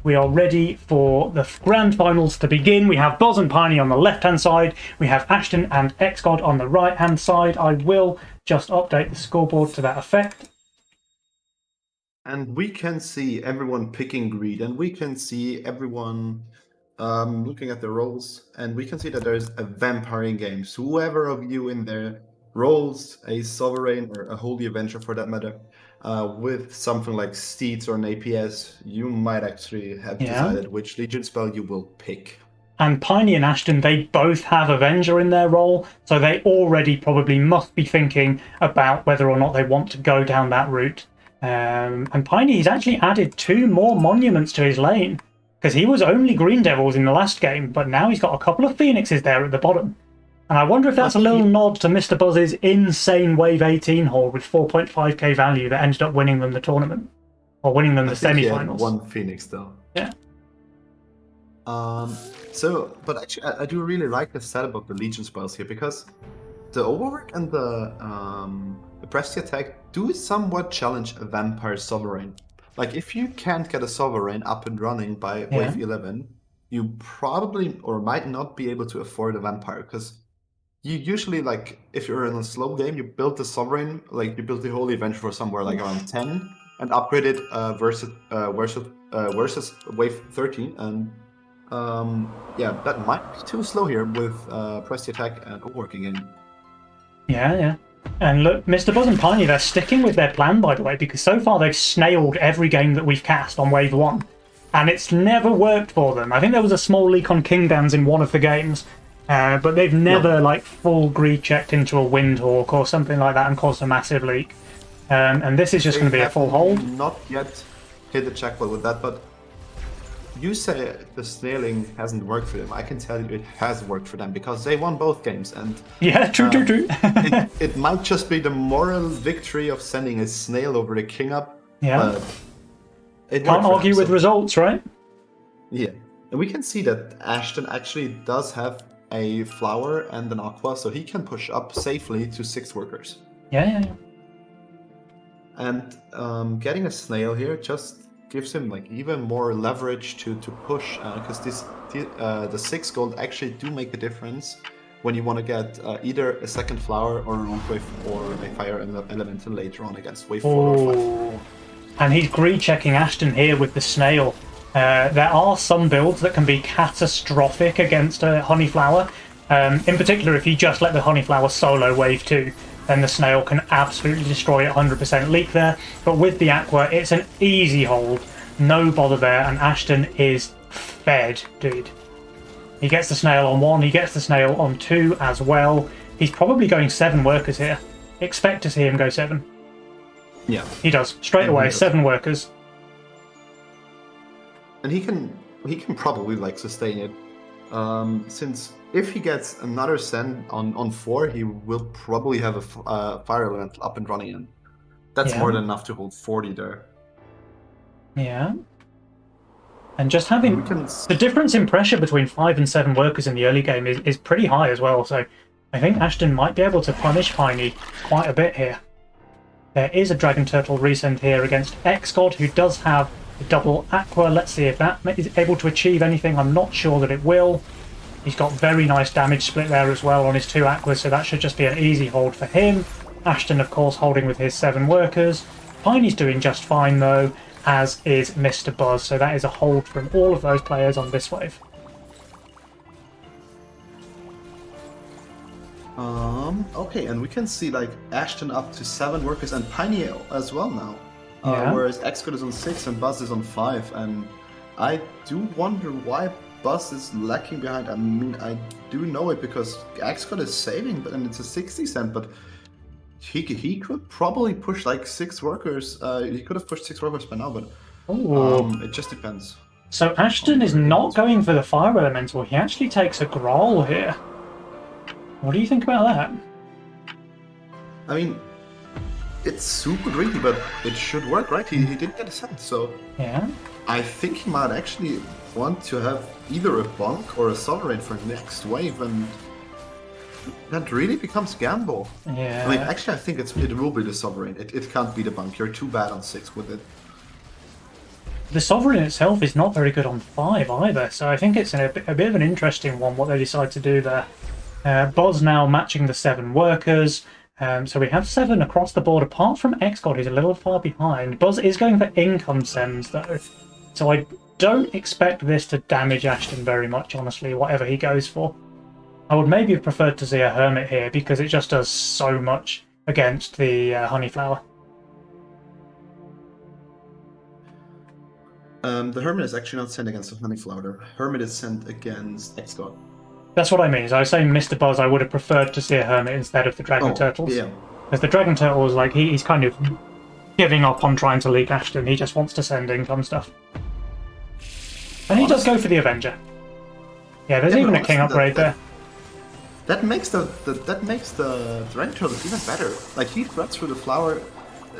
We are ready for the grand finals to begin. We have Boz and Peini on the left-hand side. We have Ashton and Xgod on the right-hand side. I will just update the scoreboard to that effect. And we can see everyone picking greed, and we can see everyone looking at the rolls, and we can see that there's a vampire in game. So whoever of you in there rolls a sovereign or a holy avenger for that matter, with something like steeds or an APS, you might actually have decided which legion spell you will pick. And Peini and Ashton, they both have Avenger in their role, so they already probably must be thinking about whether or not they want to go down that route. And Peini, he's actually added 2 more monuments to his lane, because he was only Green Devils in the last game, but now he's got a couple of Phoenixes there at the bottom. And I wonder if that's a little nod to Mr. Buzz's insane Wave 18 haul with 4.5k value that ended up winning them the tournament. Or winning them the semi-finals. One Phoenix though. Yeah. But actually I do really like the setup of the Legion spells here, because the Overwork and the Prestige attack do somewhat challenge a Vampire Sovereign. Like, if you can't get a Sovereign up and running by Wave 11, you probably or might not be able to afford a Vampire, because you usually, like, if you're in a slow game, you build the Sovereign, like, you build the Holy Avenger for somewhere like around 10, and upgrade it versus Wave 13, and yeah, that might be too slow here with Prestige attack and Overworking in. Yeah. And look, Mr. Buzz and Peini, they're sticking with their plan, by the way, because so far they've snailed every game that we've cast on Wave 1. And it's never worked for them. I think there was a small leak on Kingdans in one of the games, but they've never, like, full greed checked into a Windhawk or something like that and caused a massive leak. And this is just going to be a full hold. Not yet hit the jackpot with that, but you say the snailing hasn't worked for them. I can tell you it has worked for them, because they won both games. And yeah, true. it might just be the moral victory of sending a snail over the king up. Yeah. Can't argue with results, right? Yeah. And we can see that Ashton actually does have a flower and an aqua, so he can push up safely to 6 workers. Yeah. And getting a snail here just gives him like even more leverage to push, because the 6 gold actually do make a difference when you want to get either a second flower or a root wave or a fire elemental later on against wave 4 or 5. And he's greed checking Ashton here with the snail. There are some builds that can be catastrophic against a honeyflower. In particular, if you just let the honeyflower solo wave 2, then the snail can absolutely destroy it, 100% leak there. But with the aqua, it's an easy hold, no bother there, and Ashton is fed, dude. He gets the snail on 1, he gets the snail on 2 as well. He's probably going 7 workers here. Expect to see him go 7. Yeah. He does, straight away, 7 workers. And he can probably like sustain it. Since if he gets another send on 4, he will probably have a fire elemental up and running, and that's more than enough to hold 40 there. Yeah. And just having the difference in pressure between 5 and 7 workers in the early game is pretty high as well, so I think Ashton might be able to punish Peini quite a bit here. There is a Dragon Turtle resend here against Xgod, who does have a double aqua. Let's see if that is able to achieve anything. I'm not sure that it will. He's got very nice damage split there as well on his 2 aquas, so that should just be an easy hold for him. Ashton, of course, holding with his 7 workers. Peini's doing just fine, though, as is Mr. Buzz, so that is a hold from all of those players on this wave. Okay, and we can see like Ashton up to 7 workers and Peini as well now. Whereas Xgod is on 6 and Buzz is on 5, and I do wonder why Buzz is lacking behind. I mean, I do know it because Xgod is saving, and it's a 60 cent, but he could probably push like 6 workers. He could have pushed 6 workers by now, but it just depends. So Ashton is not going for the fire elemental. He actually takes a Grawl here. What do you think about that? I mean, it's super greedy, but it should work, right? He did get a cent, so yeah. I think he might actually want to have either a Bonk or a Sovereign for next wave, and that really becomes gamble. Yeah. I mean, actually, I think it will be the Sovereign. It can't be the Bonk. You're too bad on 6 with it. the Sovereign itself is not very good on 5 either, so I think it's a bit of an interesting one, what they decide to do there. Buzz now matching the 7 workers, so we have 7 across the board, apart from Xgod, who's a little far behind. Buzz is going for income sems, though, so I don't expect this to damage Ashton very much, honestly, whatever he goes for. I would maybe have preferred to see a Hermit here, because it just does so much against the Honeyflower. The Hermit is actually not sent against the Honeyflower. The Hermit is sent against Xgod. That's what I mean. So I was saying, Mr. Buzz, I would have preferred to see a Hermit instead of the Dragon Turtles. Yeah. Because the Dragon Turtles, like, he's kind of giving up on trying to leak Ashton. He just wants to send income stuff. And he does go for the Avenger. Yeah, there's even a King upgrade there. That makes the Dragon Turtles even better. Like, he threads through the flower,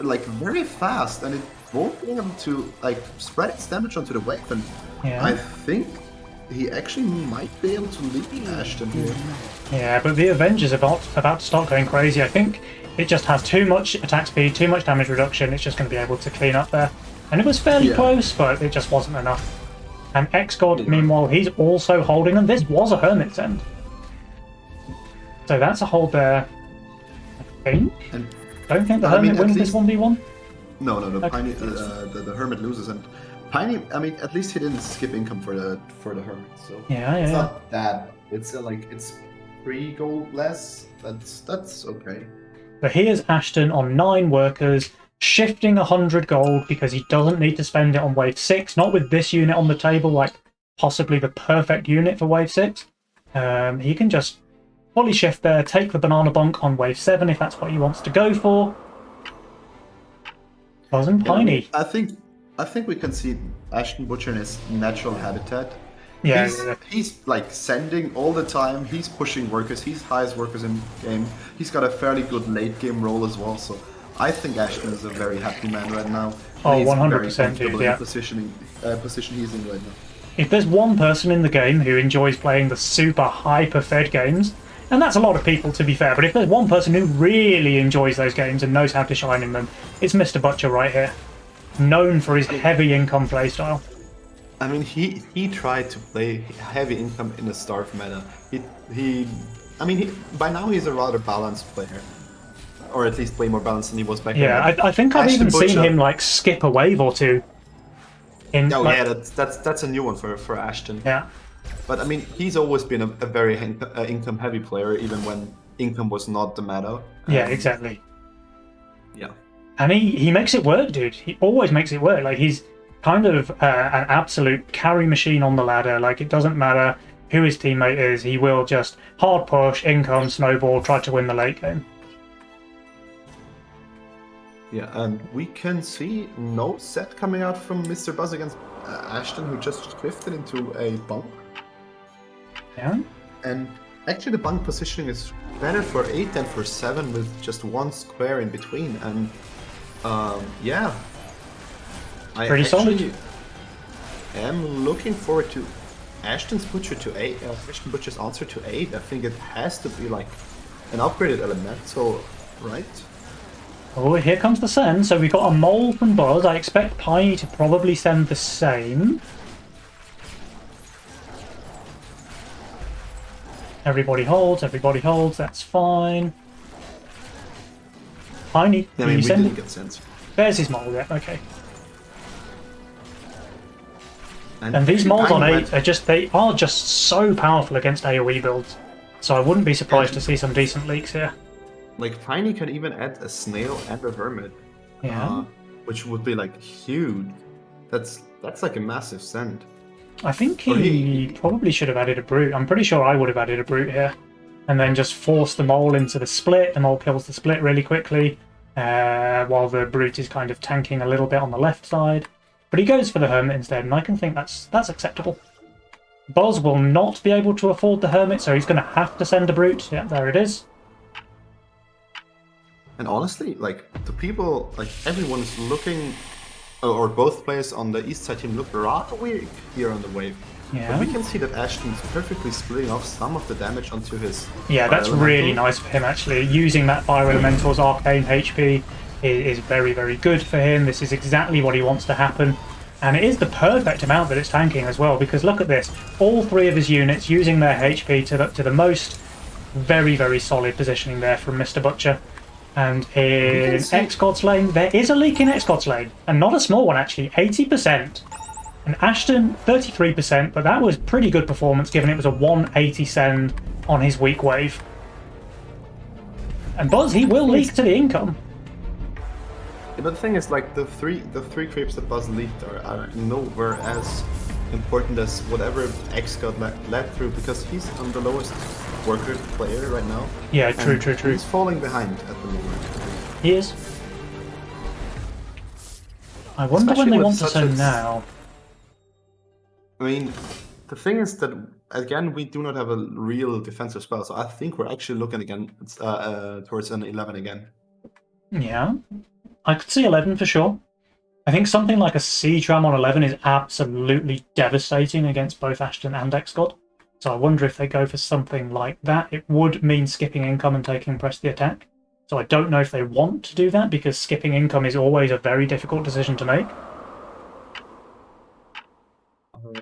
like, very fast, and it won't be able to, like, spread its damage onto the wave. And I think he actually might be able to lead Ashton here. Yeah, but the Avenger's about to start going crazy. I think it just has too much attack speed, too much damage reduction. It's just going to be able to clean up there. And it was fairly close, but it just wasn't enough. And Xgod, meanwhile, he's also holding them. This was a Hermit's End. So that's a hold there, I think. And don't think the Hermit wins this 1v1? No. Okay. The Hermit loses, and Peini, I mean, at least he didn't skip income for the Hermit, so it's not that. It's it's 3 gold less. That's okay. But here's Ashton on 9 workers, shifting 100 gold because he doesn't need to spend it on wave 6. Not with this unit on the table, like possibly the perfect unit for wave 6. He can just fully shift there, take the banana bunk on wave 7 if that's what he wants to go for. Wasn't Peini. I think we can see Ashton Butcher in his natural habitat. Yeah, he's like sending all the time. He's pushing workers. He's highest workers in game. He's got a fairly good late game role as well. So I think Ashton is a very happy man right now. Oh, 100%, dude. Yeah. Position he's in right now. If there's one person in the game who enjoys playing the super hyper-fed games, and that's a lot of people, to be fair, but if there's one person who really enjoys those games and knows how to shine in them, it's Mr. Butcher right here. Known for his heavy income playstyle. I mean, he tried to play heavy income in the Starve meta. By now he's a rather balanced player. Or at least way more balanced than he was back then. Yeah, I think I've even seen him, like, skip a wave or two. That's a new one for Ashton. Yeah. But I mean, he's always been a very income heavy player, even when income was not the meta. Yeah, exactly. Yeah. And he makes it work, dude. He always makes it work. Like, he's kind of an absolute carry machine on the ladder. Like, it doesn't matter who his teammate is. He will just hard push, income, snowball, try to win the late game. Yeah, and we can see no set coming out from Mr. Buzz against Ashton, who just drifted into a bunk. Yeah. And actually the bunk positioning is better for 8 than for 7 with just 1 square in between. And yeah. Pretty solid. I am looking forward to Ashton's Butcher to 8, Ashton Butcher's answer to 8. I think it has to be like an upgraded elemental, right? Oh, here comes the send. So we've got a mole from Buzz. I expect Peini to probably send the same. Everybody holds, that's fine. Peini, I mean, you send didn't it? get sent. There's his mole, yeah, okay. And these moles on 8 they are just so powerful against AoE builds. So I wouldn't be surprised to see some decent leaks here. Like, Peini can even add a snail and a hermit. Yeah. Which would be like huge. That's like a massive send. I think he probably should have added a brute. I'm pretty sure I would have added a brute here. And then just force the mole into the split. The mole kills the split really quickly. While the brute is kind of tanking a little bit on the left side. But he goes for the hermit instead, and I can think that's acceptable. Buzz will not be able to afford the hermit, so he's going to have to send a brute. Yeah, there it is. And honestly, like, the people, like, everyone is looking, or both players on the east side team look rather weak here on the wave. Yeah. But we can see that Ashton's perfectly splitting off some of the damage onto his Yeah, that's really nice for him, actually. Using that Fire Elemental's arcane HP is very, very good for him. This is exactly what he wants to happen. And it is the perfect amount that it's tanking as well, because look at this. All 3 of his units using their HP to the most. Very, very solid positioning there from Mr. Butcher. And in Xgod's lane, there is a leak in Xgod's lane. And not a small one, actually. 80%. And Ashton, 33%, but that was pretty good performance, given it was a 180 send on his weak wave. And Buzz, he will leak to the income. Yeah, but the thing is, like, the three creeps that Buzz leaked are nowhere as important as whatever Xgod led through, because he's on the lowest worker player right now. Yeah, true. He's falling behind at the moment. He is. I wonder when they want to send now. I mean, the thing is that, again, we do not have a real defensive spell, so I think we're actually looking again towards an 11 again. Yeah, I could see 11 for sure. I think something like a Siege Ram on 11 is absolutely devastating against both Ashton and Xgod. So I wonder if they go for something like that. It would mean skipping income and taking press the attack. So I don't know if they want to do that, because skipping income is always a very difficult decision to make.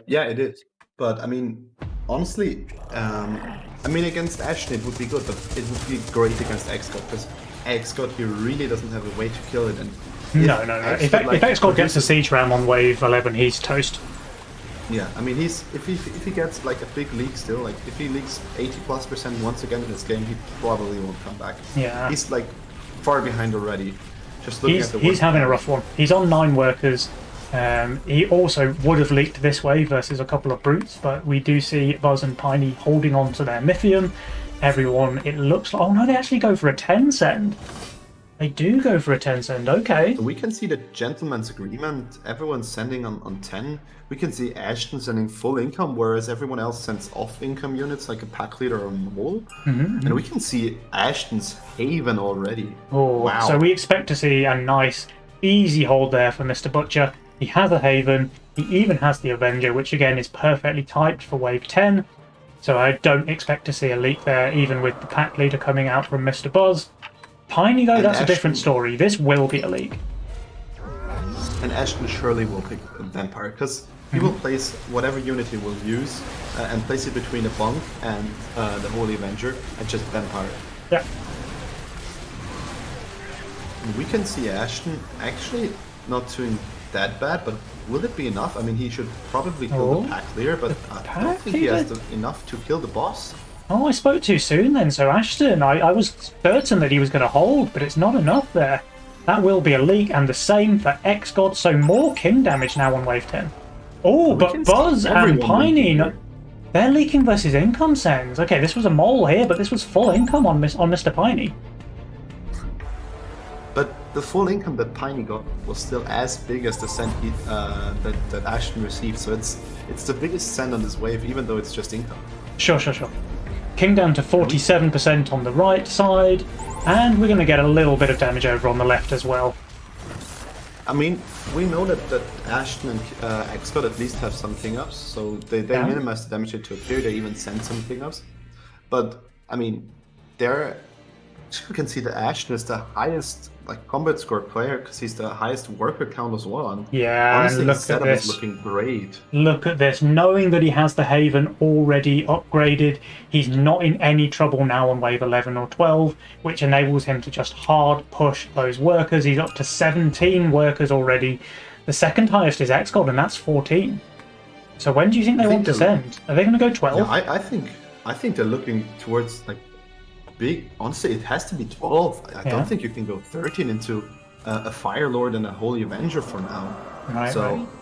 Yeah, it is. But, I mean, honestly, I mean, against Ashton it would be good, but it would be great against Xgod, because Xgod, he really doesn't have a way to kill it. And no. If Xgod gets a Siege Ram on wave 11, he's toast. Yeah, I mean, if he gets like a big leak still, like if he leaks 80+% once again in this game, he probably won't come back. Yeah. He's like far behind already. Just looking at the he's having a rough one. He's on 9 workers. He also would have leaked this way versus a couple of brutes, but we do see Buzz and Peini holding on to their Mythium. Everyone, it looks like... Oh no, they actually go for a 10 send. They do go for a 10 send, okay. So we can see the gentleman's agreement, everyone's sending on 10. We can see Ashton sending full income, whereas everyone else sends off income units like a pack leader or a mole. And we can see Ashton's Haven already. Oh, wow. So we expect to see a nice, easy hold there for Mr. Butcher. He has a Haven, he even has the Avenger, which again is perfectly typed for wave 10. So I don't expect to see a leak there, even with the pack leader coming out from Mr. Buzz. Peini, though, that's a different story. This will be a leak. And Ashton surely will pick a Vampire, because he will place whatever unit he will use and place it between a Bunk and the Holy Avenger and just Vampire. Yeah. And we can see Ashton actually not doing that bad, but will it be enough? I mean, he should probably kill the pack leader, but I don't think he has enough to kill the boss. Oh, I spoke too soon then. So Ashton, I was certain that he was going to hold, but it's not enough there. That will be a leak, and the same for Xgod, so more king damage now on wave 10. Oh, but Buzz and Peini, they're leaking versus income sends. Okay, this was a mole here, but this was full income on Mr. Peini. But the full income that Peini got was still as big as the send that Ashton received, so it's the biggest send on this wave, even though it's just income. Sure. King down to 47% on the right side, and we're going to get a little bit of damage over on the left as well. I mean, we know that Ashton and Xgod at least have some king-ups, so they minimize the damage to appear, they even send some king-ups. But, I mean, you can see that Ashton is the highest combat score player, because he's the highest worker count as well. And yeah, honestly, and look his setup is looking great. Look at this. Knowing that he has the Haven already upgraded, he's not in any trouble now on wave 11 or 12, which enables him to just hard push those workers. He's up to 17 workers already. The second highest is Xgod, and that's 14. So when do you think they want to send? Are they going to go 12? Yeah, I think they're looking towards big. Honestly, it has to be 12. I don't think you can go 13 into a Fire Lord and a Holy Avenger for now.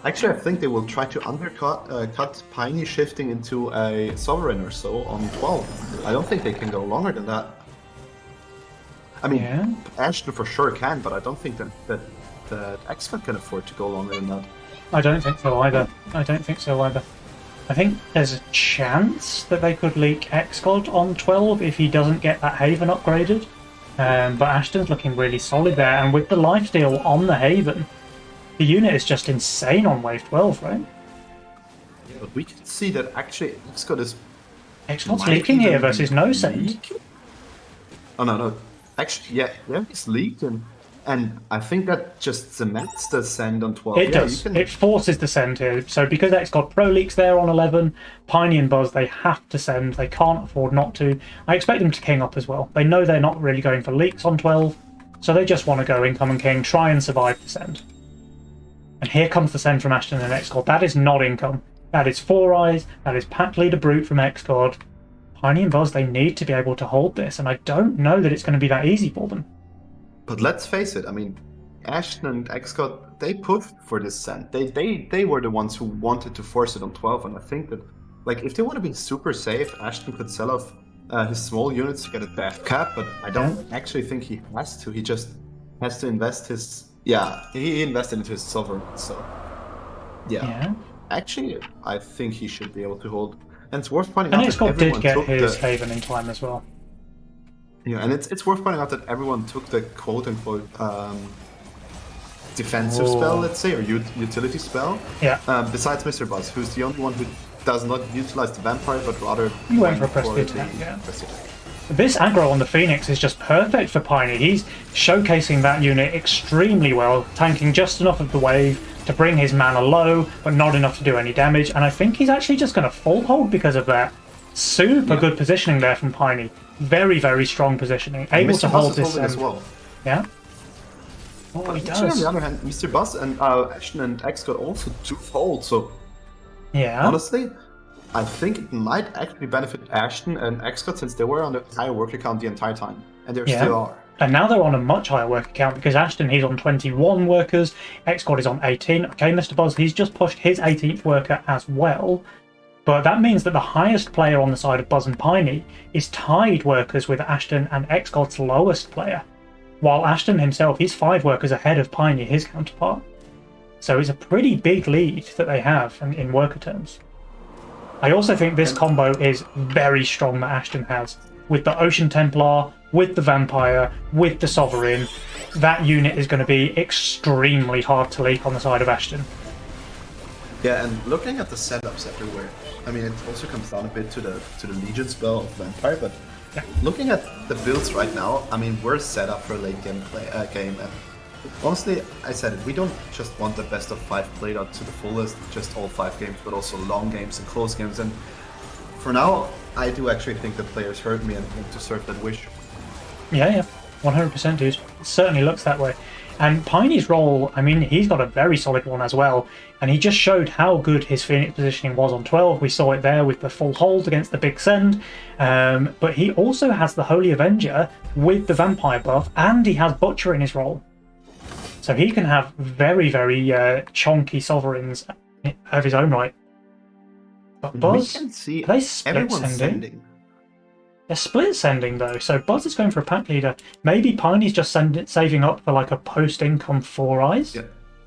Actually, I think they will try to undercut cut Peini shifting into a Sovereign or so on 12. I don't think they can go longer than that. I mean, Ashton for sure can, but I don't think that Xgod can afford to go longer than that. I don't think so either. I think there's a chance that they could leak Xgod on 12 if he doesn't get that Haven upgraded. But Ashton's looking really solid there, and with the lifesteal on the Haven, the unit is just insane on wave 12, right? Yeah, but we can see that actually Xgod's leaking here versus no send. Oh no. Actually, yeah, he's leaked, and And I think that just cements the send on 12. It does. It forces the send here. So because Xgod Pro League's there on 11, Peini and Buzz, they have to send. They can't afford not to. I expect them to king up as well. They know they're not really going for leaks on 12, so they just want to go income and king, try and survive the send. And here comes the send from Ashton and Xgod. That is not income. That is 4 eyes. That is pack leader brute from Xgod. Peini and Buzz, they need to be able to hold this, and I don't know that it's going to be that easy for them. But let's face it, I mean, Ashton and Xgod, they pushed for this send. They were the ones who wanted to force it on 12, and I think that, like, if they want to be super safe, Ashton could sell off his small units to get a bad cap, but I don't actually think he has to. He just has to invest his... Yeah, he invested into his sovereign, so... Yeah. Actually, I think he should be able to hold. And it's worth pointing out that Xgod everyone did get took his Haven in time as well. Yeah, and it's worth pointing out that everyone took the quote-unquote defensive spell, let's say, or utility spell. Yeah. Besides Mr. Buzz, who's the only one who does not utilize the vampire, but rather... He went for a press attack, yeah. This aggro on the Phoenix is just perfect for Peini. He's showcasing that unit extremely well, tanking just enough of the wave to bring his mana low, but not enough to do any damage, and I think he's actually just going to full hold because of that. Super good positioning there from Peini. Very, very strong positioning. Able to hold this as well. Yeah. Oh, he does. On the other hand, Mr. Buzz and Ashton and Xgod also do fold, so... Yeah. Honestly, I think it might actually benefit Ashton and Xgod since they were on the higher worker count the entire time. And they still are. And now they're on a much higher worker count because Ashton, he's on 21 workers, Xgod is on 18. Okay, Mr. Buzz, he's just pushed his 18th worker as well. But that means that the highest player on the side of Buzz and Peini is tied workers with Ashton and Xgod's lowest player. While Ashton himself, he's 5 workers ahead of Peini, his counterpart. So it's a pretty big lead that they have in worker terms. I also think this combo is very strong that Ashton has. With the Ocean Templar, with the Vampire, with the Sovereign, that unit is going to be extremely hard to leak on the side of Ashton. Yeah, and looking at the setups everywhere, I mean, it also comes down a bit to the Legion spell of Vampire, but looking at the builds right now, I mean, we're set up for a late game game, and honestly, I said it, we don't just want the best of 5 played out to the fullest, just all 5 games, but also long games and close games, and for now, I do actually think the players heard me and want to serve that wish. Yeah, 100% dude. It certainly looks that way. And Peini's role, I mean, he's got a very solid one as well, and he just showed how good his Phoenix positioning was on 12. We saw it there with the full hold against the big send, but he also has the Holy Avenger with the Vampire buff, and he has Butcher in his role. So he can have very, very chonky Sovereigns of his own right. But Buzz, we can see are they split sending? They're split sending though, so Buzz is going for a pack leader. Maybe Peini's just saving up for like a post-income 4 eyes? Yeah,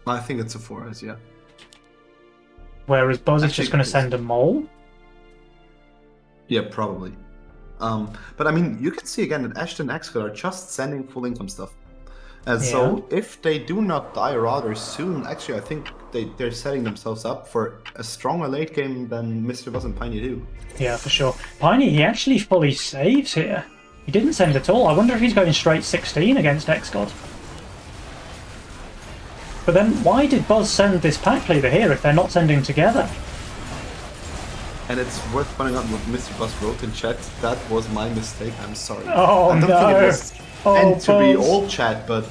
I think it's a 4 eyes, yeah. Whereas Buzz is just going to send a mole? Yeah, probably. But I mean, you can see again that Ashton and Xgod are just sending full income stuff. And so if they do not die rather soon, actually I think they're setting themselves up for a stronger late game than Mr. Buzz and Peini do. Yeah, for sure. Peini, he actually fully saves here. He didn't send at all. I wonder if he's going straight 16 against Xgod. But then why did Buzz send this pack leader here if they're not sending together? And it's worth pointing out what Mr. Buzz wrote in chat. That was my mistake, I'm sorry. Oh, I don't think it was meant to be all chat, but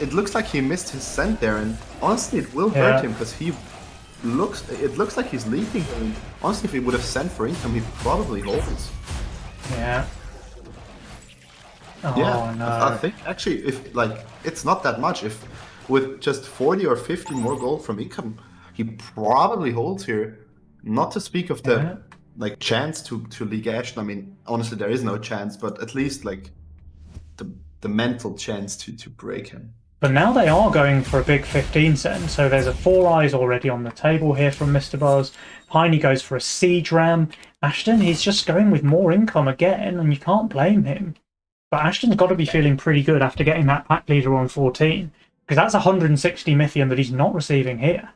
it looks like he missed his send there, and honestly it will hurt him because it looks like he's leaking, and honestly if he would have sent for income he probably holds. Yeah. Oh, yeah, no. I think actually if like it's not that much, if with just 40 or 50 more gold from income he probably holds here, not to speak of the like chance to league Ashton. I mean honestly there is no chance, but at least like the mental chance to break him. But now they are going for a big 15 send, so there's a 4 eyes already on the table here from Mr. Buzz. Peini goes for a siege ram. Ashton, he's just going with more income again, and you can't blame him. But Ashton's got to be feeling pretty good after getting that pack leader on 14, because that's 160 Mythium that he's not receiving here.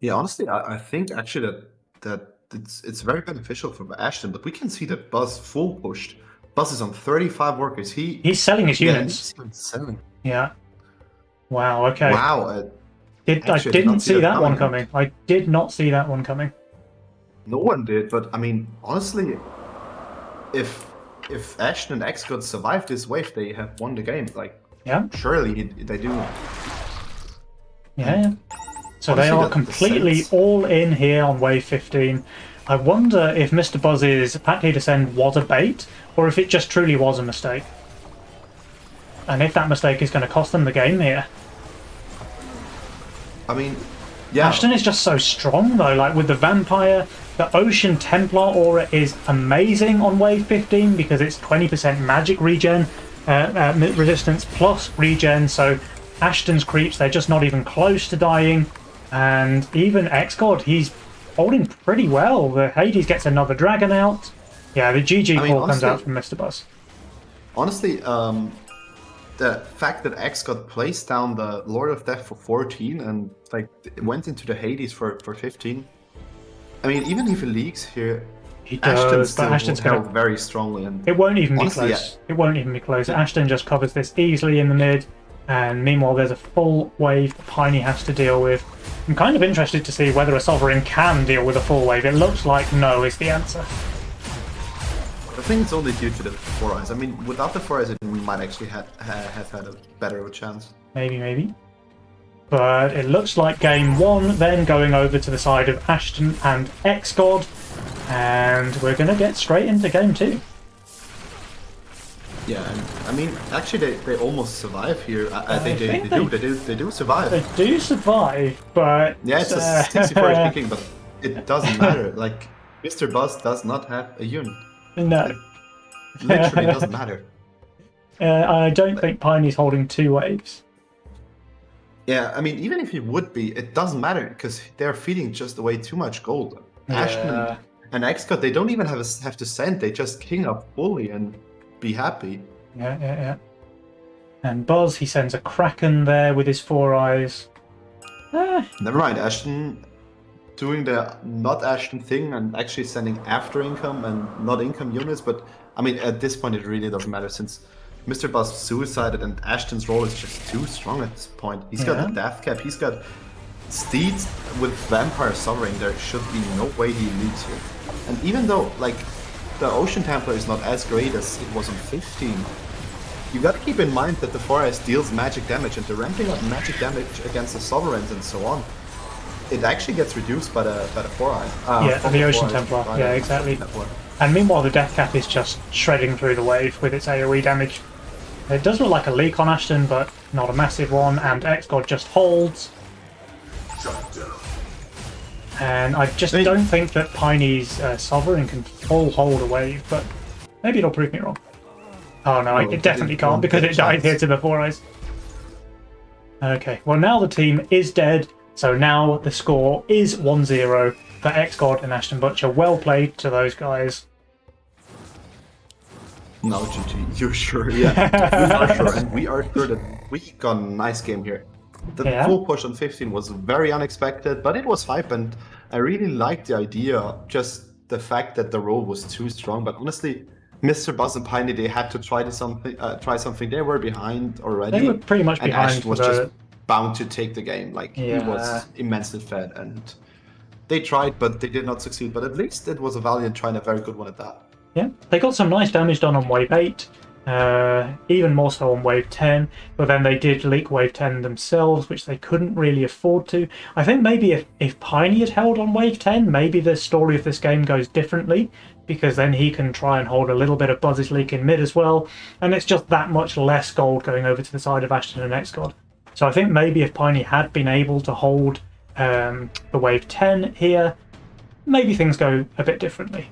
Yeah, honestly, I think actually that it's very beneficial for Ashton, but we can see that Buzz full pushed Buzz is on 35 workers. He's selling his units. He's even selling. Yeah. Wow. Okay. Wow. I actually, didn't see that one coming. coming. I did not see that one coming. No one did, but I mean, honestly, if Ashton and Xgod survive this wave, they have won the game. Like, yeah, surely they do. Yeah. So Honestly, they are completely all in here on wave 15. I wonder if Mr. Buzz's pack leader send was a bait, or if it just truly was a mistake. And if that mistake is going to cost them the game here. I mean, yeah. Ashton is just so strong though, like with the Vampire, the Ocean Templar aura is amazing on wave 15 because it's 20% magic regen, resistance plus regen, so Ashton's creeps, they're just not even close to dying. And even Xgod, he's holding pretty well. The Hades gets another dragon out. Yeah, the GG call comes out from Mr. Buzz. Honestly, the fact that Xgod placed down the Lord of Death for 14 and like went into the Hades for 15. I mean, even if he leaks here, Ashton's held very strongly, and it won't even be close. Yeah. It won't even be close. Ashton just covers this easily in the mid, and meanwhile there's a full wave that Peini has to deal with. I'm kind of interested to see whether a Sovereign can deal with a full wave. It looks like no is the answer. I think it's only due to the 4 eyes. I mean, without the 4 eyes, it might actually have had a better of a chance. Maybe. But it looks like game 1 then going over to the side of Ashton and Xgod. And we're going to get straight into game 2. Yeah, and I mean, actually, they almost survive here. I think they do survive. They do survive, but yeah, it's a 64 kicking, but it doesn't matter. Like, Mr. Buzz does not have a unit. No, it literally doesn't matter. I don't think Peini's holding 2 waves. Yeah, I mean, even if he would be, it doesn't matter because they're feeding just away too much gold. Yeah. Ashton and Xgod, they don't even have to send. They just king up fully and be happy. Yeah. And Buzz, he sends a Kraken there with his 4 eyes. Never mind, Ashton doing the not Ashton thing and actually sending after income and not income units. But I mean, at this point, it really doesn't matter since Mr. Buzz suicided and Ashton's role is just too strong at this point. He's got the death cap. He's got Steeds with Vampire Sovereign. There should be no way he leads here. And even though, like, the Ocean Templar is not as great as it was on 15, you gotta keep in mind that the 4-eyes deals magic damage, and the ramping up magic damage against the Sovereigns and so on, it actually gets reduced by the 4-eye. The Ocean Templar. Yeah, exactly. And meanwhile, the death cap is just shredding through the wave with its AoE damage. It does look like a leak on Ashton, but not a massive one, and Xgod just holds. And I just don't think that Peini's Sovereign can full hold a wave, but maybe it'll prove me wrong. Oh no, it definitely can't because it died here to the 4 eyes. Okay, well now the team is dead, so now the score is 1-0 for Xgod and Ashton Butcher. Well played to those guys. No, GG, you're sure? Yeah, we are sure, and we are sure that we got a nice game here. The full push on 15 was very unexpected, but it was hype, and I really liked the idea, just the fact that the role was too strong. But honestly, Mr. Buzz and Peini, they had to try something. They were behind already. They were pretty much behind. Ashton was just bound to take the game. Like, he was immensely fed, and they tried, but they did not succeed. But at least it was a valiant try and a very good one at that. Yeah, they got some nice damage done on wave 8. Even more so on wave 10, but then they did leak wave 10 themselves, which they couldn't really afford to. I think maybe if Peini had held on wave 10, maybe the story of this game goes differently, because then he can try and hold a little bit of Buzz's leak in mid as well, and it's just that much less gold going over to the side of Ashton and Xgod. So I think maybe if Peini had been able to hold the wave 10 here, maybe things go a bit differently.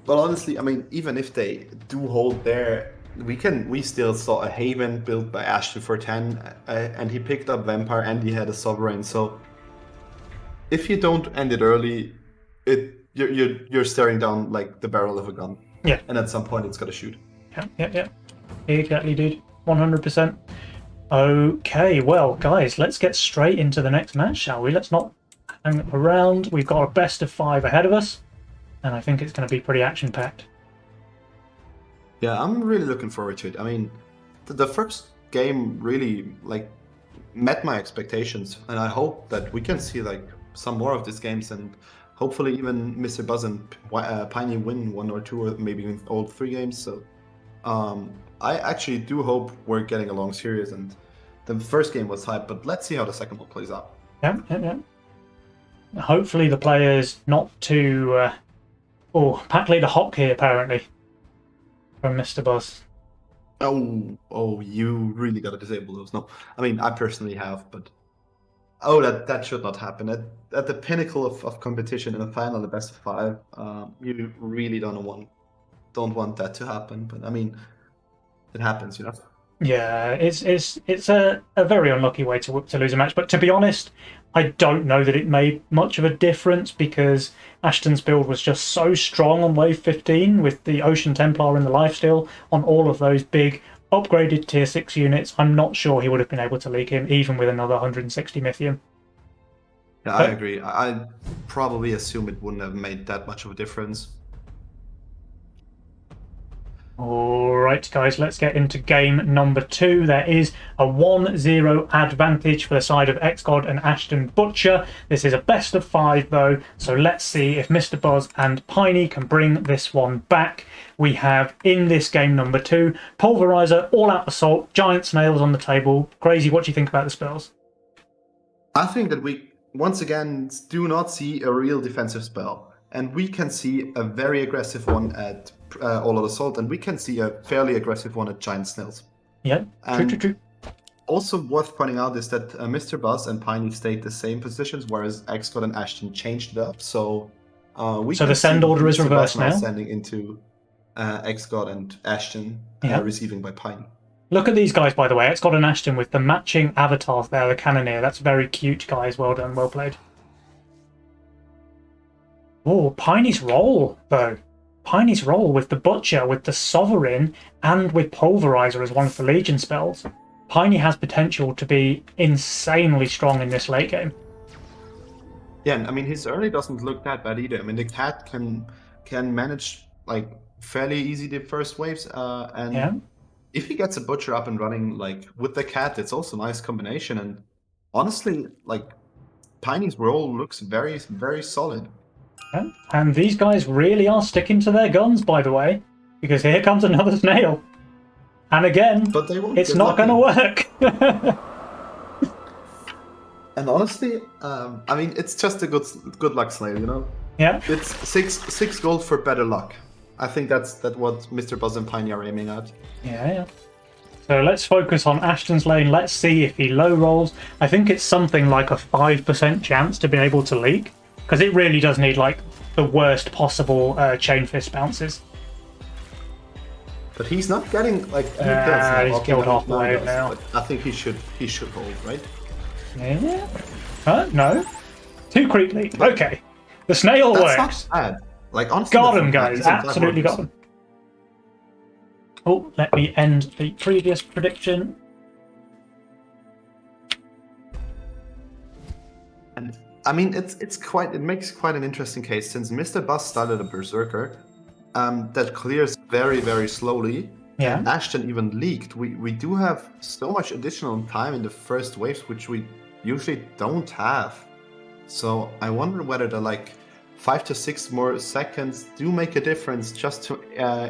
But honestly, I mean, even if they do hold there, we still saw a Haven built by Ashton for 10, and he picked up Vampire and he had a Sovereign. So if you don't end it early, you're staring down like the barrel of a gun. Yeah. And at some point, it's got to shoot. Yeah. Exactly, dude. 100%. Okay, well, guys, let's get straight into the next match, shall we? Let's not hang around. We've got a best of 5 ahead of us. And I think it's going to be pretty action-packed. Yeah, I'm really looking forward to it. I mean, the first game really like met my expectations, and I hope that we can see like some more of these games, and hopefully even Mr. Buzz and Piney win one or two, or maybe even all three games. So I actually do hope we're getting along serious, and the first game was hype, but let's see how the second one plays out. Yeah. Hopefully the players not too... pack leader hockey apparently from Mr. Buzz. Oh, you really gotta disable those. No, I mean, I personally have, but that should not happen. At the pinnacle of competition in a final, the best of five, you really don't want that to happen. But I mean, it happens, you know. Yeah, it's a very unlucky way to lose a match. But to be honest, I don't know that it made much of a difference because Ashton's build was just so strong on wave 15 with the Ocean Templar and the Lifesteal on all of those big upgraded tier 6 units. I'm not sure he would have been able to leak him even with another 160 Mythium. Yeah, I agree. I probably assume it wouldn't have made that much of a difference. Alright guys, let's get into game number 2. There is a 1-0 advantage for the side of Xgod and Ashton Butcher. This is a best of 5 though, so let's see if Mr. Buzz and Peini can bring this one back. We have in this game number 2, Pulverizer, All Out Assault, Giant Snails on the table. Crazy, what do you think about the spells? I think that we once again do not see a real defensive spell, and we can see a very aggressive one at All Out Assault, and we can see a fairly aggressive one at Giant Snails. Yeah, true. Also worth pointing out is that Mr. Buzz and Peini stayed the same positions, whereas Xgod and Ashton changed it up. So the send order is reversed now. Sending into Xgod and Ashton, receiving by Peini. Look at these guys, by the way. Xgod and Ashton with the matching avatars there, the Cannoneer. That's very cute, guys. Well done, well played. Oh, Peini's roll, though. Peini's roll with the Butcher, with the Sovereign, and with Pulverizer as one of the Legion spells. Peini has potential to be insanely strong in this late game. Yeah, I mean, his early doesn't look that bad either. I mean, the cat can manage like fairly easy the first waves, and if he gets a Butcher up and running like with the cat, it's also a nice combination. And honestly, like Peini's roll looks very, very solid. And these guys really are sticking to their guns, by the way, because here comes another snail. And again, but they won't it's not going to work. And honestly, I mean, it's just a good luck snail, you know? Yeah. It's six gold for better luck. I think that's what Mr. Buzz and Peini are aiming at. Yeah. So let's focus on Ashton's lane. Let's see if he low rolls. I think it's something like a 5% chance to be able to leak, because it really does need like the worst possible chain fist bounces. But he's not getting like he's killed half the way now. I think he should hold, right? Yeah. No. Too creepily. Okay. The snail works. Not bad. Like honestly, got him, guys. Absolutely got him. Oh, let me end the previous prediction. And I mean, it makes quite an interesting case, since Mr. Buzz started a Berserker that clears very, very slowly. Yeah. And Ashton even leaked. We do have so much additional time in the first waves, which we usually don't have. So I wonder whether the like 5 to 6 more seconds do make a difference, just to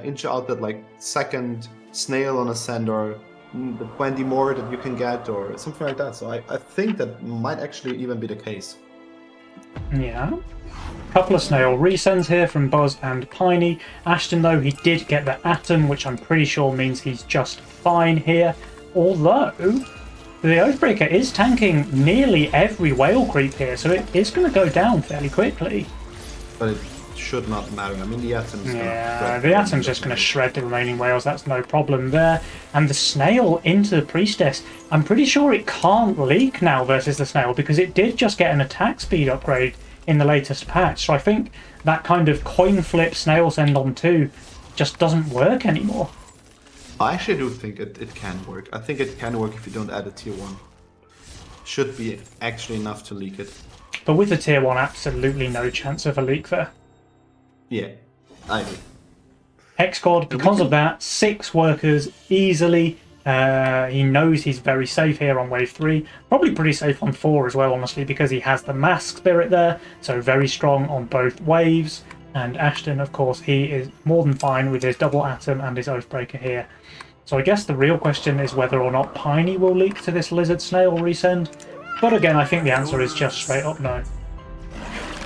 inch out that like second snail on ascend, or the 20 more that you can get, or something like that. So I think that might actually even be the case. Yeah. Couple of snail resends here from Buzz and Peini. Ashton, though, he did get the Atom, which I'm pretty sure means he's just fine here. Although, the Oathbreaker is tanking nearly every whale creep here, so it is going to go down fairly quickly. But it should not matter. I mean, the Atom's the Atom's just going to shred the remaining whales. That's no problem there. And the snail into the Priestess, I'm pretty sure it can't leak now versus the snail, because it did just get an attack speed upgrade in the latest patch. So I think that kind of coin flip snail send on 2 just doesn't work anymore. I actually do think it can work. I think it can work if you don't add a tier 1. Should be actually enough to leak it. But with the tier 1, absolutely no chance of a leak there. Yeah, I agree. Xgod, because of that, 6 workers easily. He knows he's very safe here on wave 3. Probably pretty safe on 4 as well, honestly, because he has the Mask Spirit there. So very strong on both waves. And Ashton, of course, he is more than fine with his double atom and his Oathbreaker here. So I guess the real question is whether or not Peini will leak to this Lizard Snail resend. But again, I think the answer is just straight up no.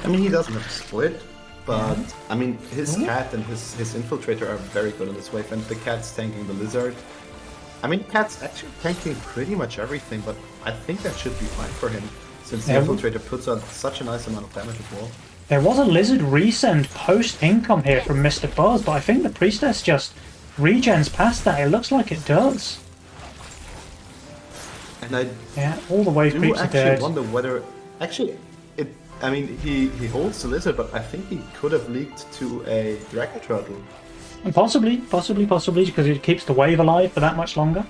I mean, he doesn't have a split. But, I mean, his cat and his infiltrator are very good in this wave, and the cat's tanking the lizard. I mean, cat's actually tanking pretty much everything, but I think that should be fine for him, since the infiltrator puts on such a nice amount of damage as well. There was a lizard resend post-income here from Mr. Buzz, but I think the priestess just regens past that. It looks like it does. And yeah, all the wave creeps are dead. I wonder whether... Actually, I mean, he holds the lizard, but I think he could have leaked to a dragon turtle. And possibly, because it keeps the wave alive for that much longer.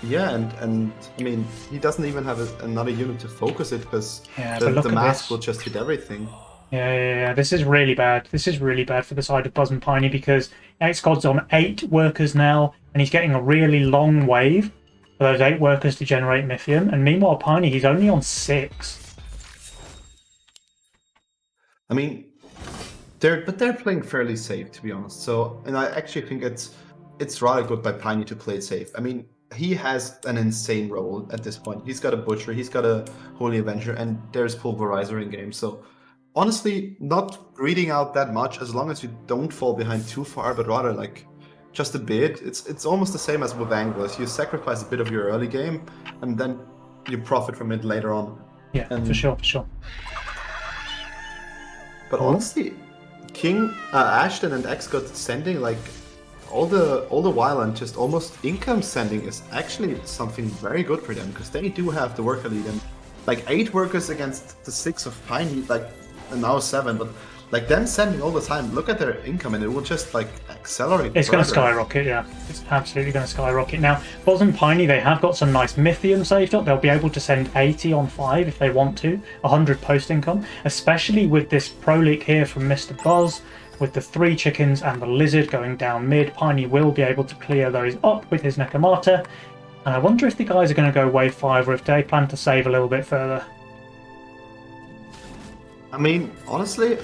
Yeah, and I mean, he doesn't even have another unit to focus it, because the mask will just hit everything. Yeah, this is really bad. This is really bad for the side of Buzz and Peini, because Xgod's on 8 workers now, and he's getting a really long wave for those 8 workers to generate Mythium, and meanwhile Peini, he's only on 6. I mean, they're playing fairly safe, to be honest. So, and I actually think it's rather good by Peini to play it safe. I mean, he has an insane role at this point. He's got a Butcher, he's got a Holy Avenger, and there's Pulverizer in game. So, honestly, not reading out that much as long as you don't fall behind too far, but rather like just a bit. It's almost the same as with Anglers. You sacrifice a bit of your early game, and then you profit from it later on. Yeah, for sure. But honestly, King Ashton and Xgod sending like all the while and just almost income sending is actually something very good for them, because they do have the worker lead, and like 8 workers against the 6 of Peini, like and now 7, but like them sending all the time, look at their income and it will just like accelerate. It's going to skyrocket, yeah. It's absolutely going to skyrocket. Now, Buzz and Peini, they have got some nice Mythium saved up. They'll be able to send 80 on 5 if they want to, 100 post income, especially with this pro leak here from Mr. Buzz, with the 3 chickens and the lizard going down mid. Peini will be able to clear those up with his Nekomata. And I wonder if the guys are going to go wave 5 or if they plan to save a little bit further. I mean, honestly,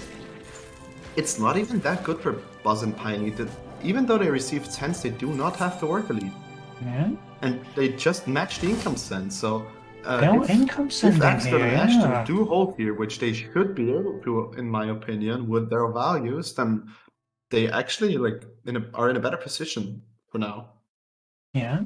it's not even that good for Buzz and Peini. Even though they receive 10s, they do not have the worker lead. Yeah. And they just match the income send, so... income sending if Xgod and Ashton yeah. do hold here, which they should be able to, in my opinion, with their values, then they actually like are in a better position for now. Yeah.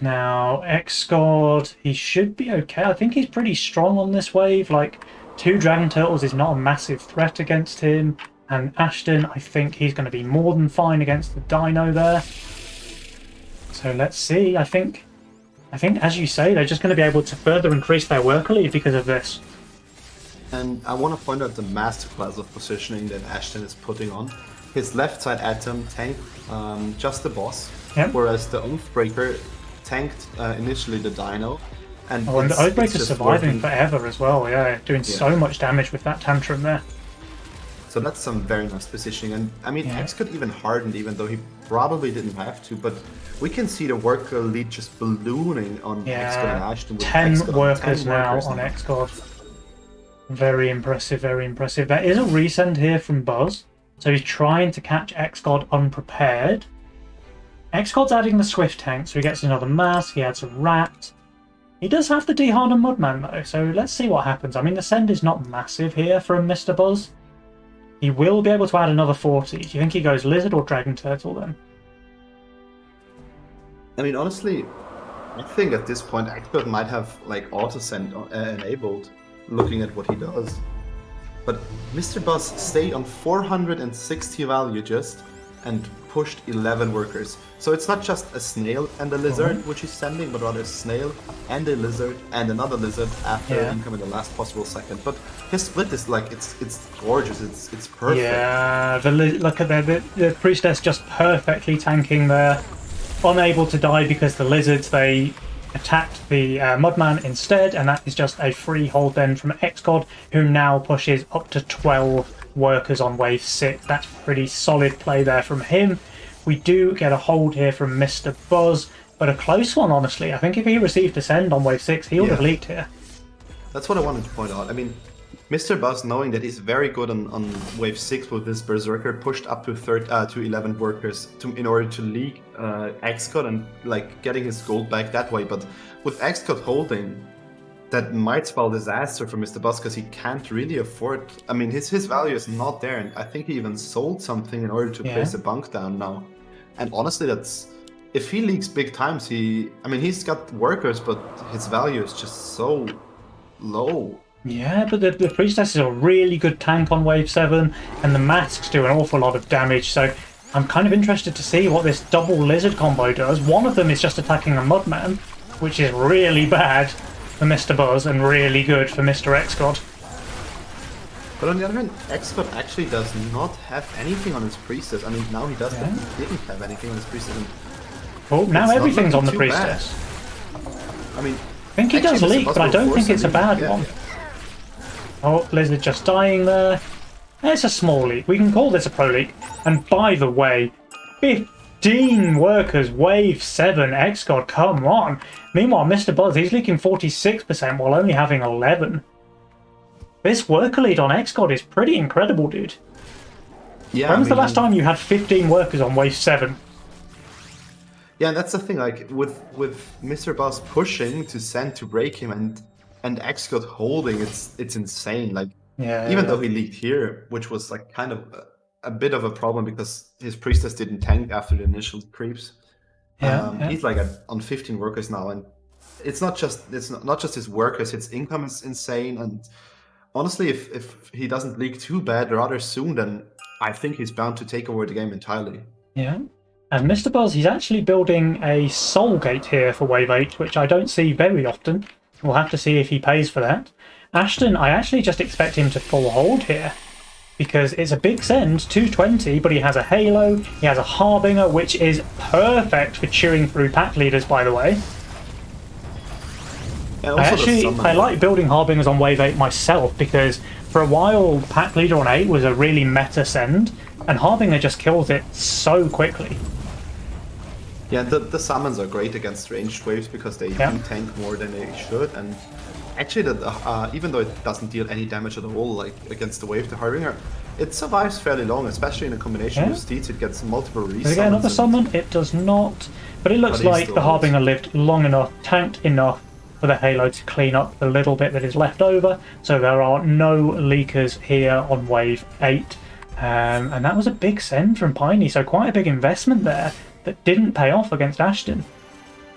Now, Xgod, he should be okay. I think he's pretty strong on this wave. Like, 2 Dragon Turtles is not a massive threat against him. And Ashton, I think he's going to be more than fine against the Dino there. So let's see. I think, as you say, they're just going to be able to further increase their worker lead because of this. And I want to point out the masterclass of positioning that Ashton is putting on. His left side Atom tanked just the boss, whereas the Oathbreaker tanked initially the Dino. And, the Oathbreaker's surviving forever as well, doing so much damage with that Tantrum there. So that's some very nice positioning. And I mean, Xgod even hardened, even though he probably didn't have to, but we can see the worker lead just ballooning on Xgod and Ashton. With 10 workers now on Xgod. Very impressive, very impressive. There is a resend here from Buzz, so he's trying to catch Xgod unprepared. Xgod's adding the Swift tank, so he gets another mask, he adds a rat. He does have the D-Hardened Mudman though, so let's see what happens. I mean, the send is not massive here from Mr. Buzz. He will be able to add another 40. Do you think he goes Lizard or Dragon Turtle then? I mean, honestly, I think at this point Xgod might have like auto-send enabled, looking at what he does. But Mr. Buzz stayed on 460 value just, and pushed 11 workers. So it's not just a snail and a lizard which he's sending, but rather a snail and a lizard and another lizard after income in the last possible second. But his split is like, it's gorgeous, it's perfect. Yeah, look at the priestess just perfectly tanking there. Unable to die because the lizards, they attacked the Mudman instead, and that is just a free hold then from Xgod, who now pushes up to 12 workers on wave 6. That's pretty solid play there from him. We do get a hold here from Mr. Buzz, but a close one, honestly. I think if he received a send on wave 6, he would have leaked here. That's what I wanted to point out. I mean, Mr. Buzz, knowing that he's very good on wave 6 with this Berserker, pushed up to 11 workers in order to leak Xgod and like getting his gold back that way. But with Xgod holding, that might spell disaster for Mr. Buzz because he can't really afford. I mean, his value is not there, and I think he even sold something in order to place a bunk down now. And honestly, that's if he leaks big times. I mean, he's got workers, but his value is just so low. Yeah, but the Priestess is a really good tank on wave 7, and the masks do an awful lot of damage, so I'm kind of interested to see what this double lizard combo does. One of them is just attacking a Mudman, which is really bad for Mr. Buzz and really good for Mr. Xgod. But on the other hand, Xgod actually does not have anything on his Priestess. I mean, now he does, but he didn't have anything on his Priestess. Well, now everything's on the Priestess. I mean, I think he does leak, but I don't think it's a bad one. Yeah. Oh, Lizard just dying there. It's a small leak. We can call this a pro leak. And by the way, 15 workers, wave 7, Xgod, come on. Meanwhile, Mr. Buzz, he's leaking 46% while only having 11. This worker lead on Xgod is pretty incredible, dude. Yeah, when was the last time you had 15 workers on wave 7? Yeah, and that's the thing, like, with Mr. Buzz pushing to send to break him and Xgod holding, it's insane. Like, even though he leaked here, which was like kind of a bit of a problem because his Priestess didn't tank after the initial creeps. He's like on 15 workers now, and it's not just his workers. His income is insane, and honestly, if he doesn't leak too bad rather soon, then I think he's bound to take over the game entirely. Yeah. And Mr. Buzz, he's actually building a Soul Gate here for wave 8, which I don't see very often. We'll have to see if he pays for that. Ashton, I actually just expect him to full hold here, because it's a big send, 220, but he has a Halo, he has a Harbinger, which is perfect for chewing through pack leaders, by the way. I like building Harbingers on wave 8 myself, because for a while, pack leader on 8 was a really meta send, and Harbinger just kills it so quickly. Yeah, the summons are great against ranged waves because they do tank more than they should, and actually, even though it doesn't deal any damage at all, like against the wave, the Harbinger, it survives fairly long, especially in a combination with Steeds. It gets multiple resummons. Does it get another summon? It does not, but it looks like the Harbinger lived long enough, tanked enough for the Halo to clean up the little bit that is left over, so there are no leakers here on wave 8. And that was a big send from Peini, so quite a big investment there that didn't pay off against Ashton.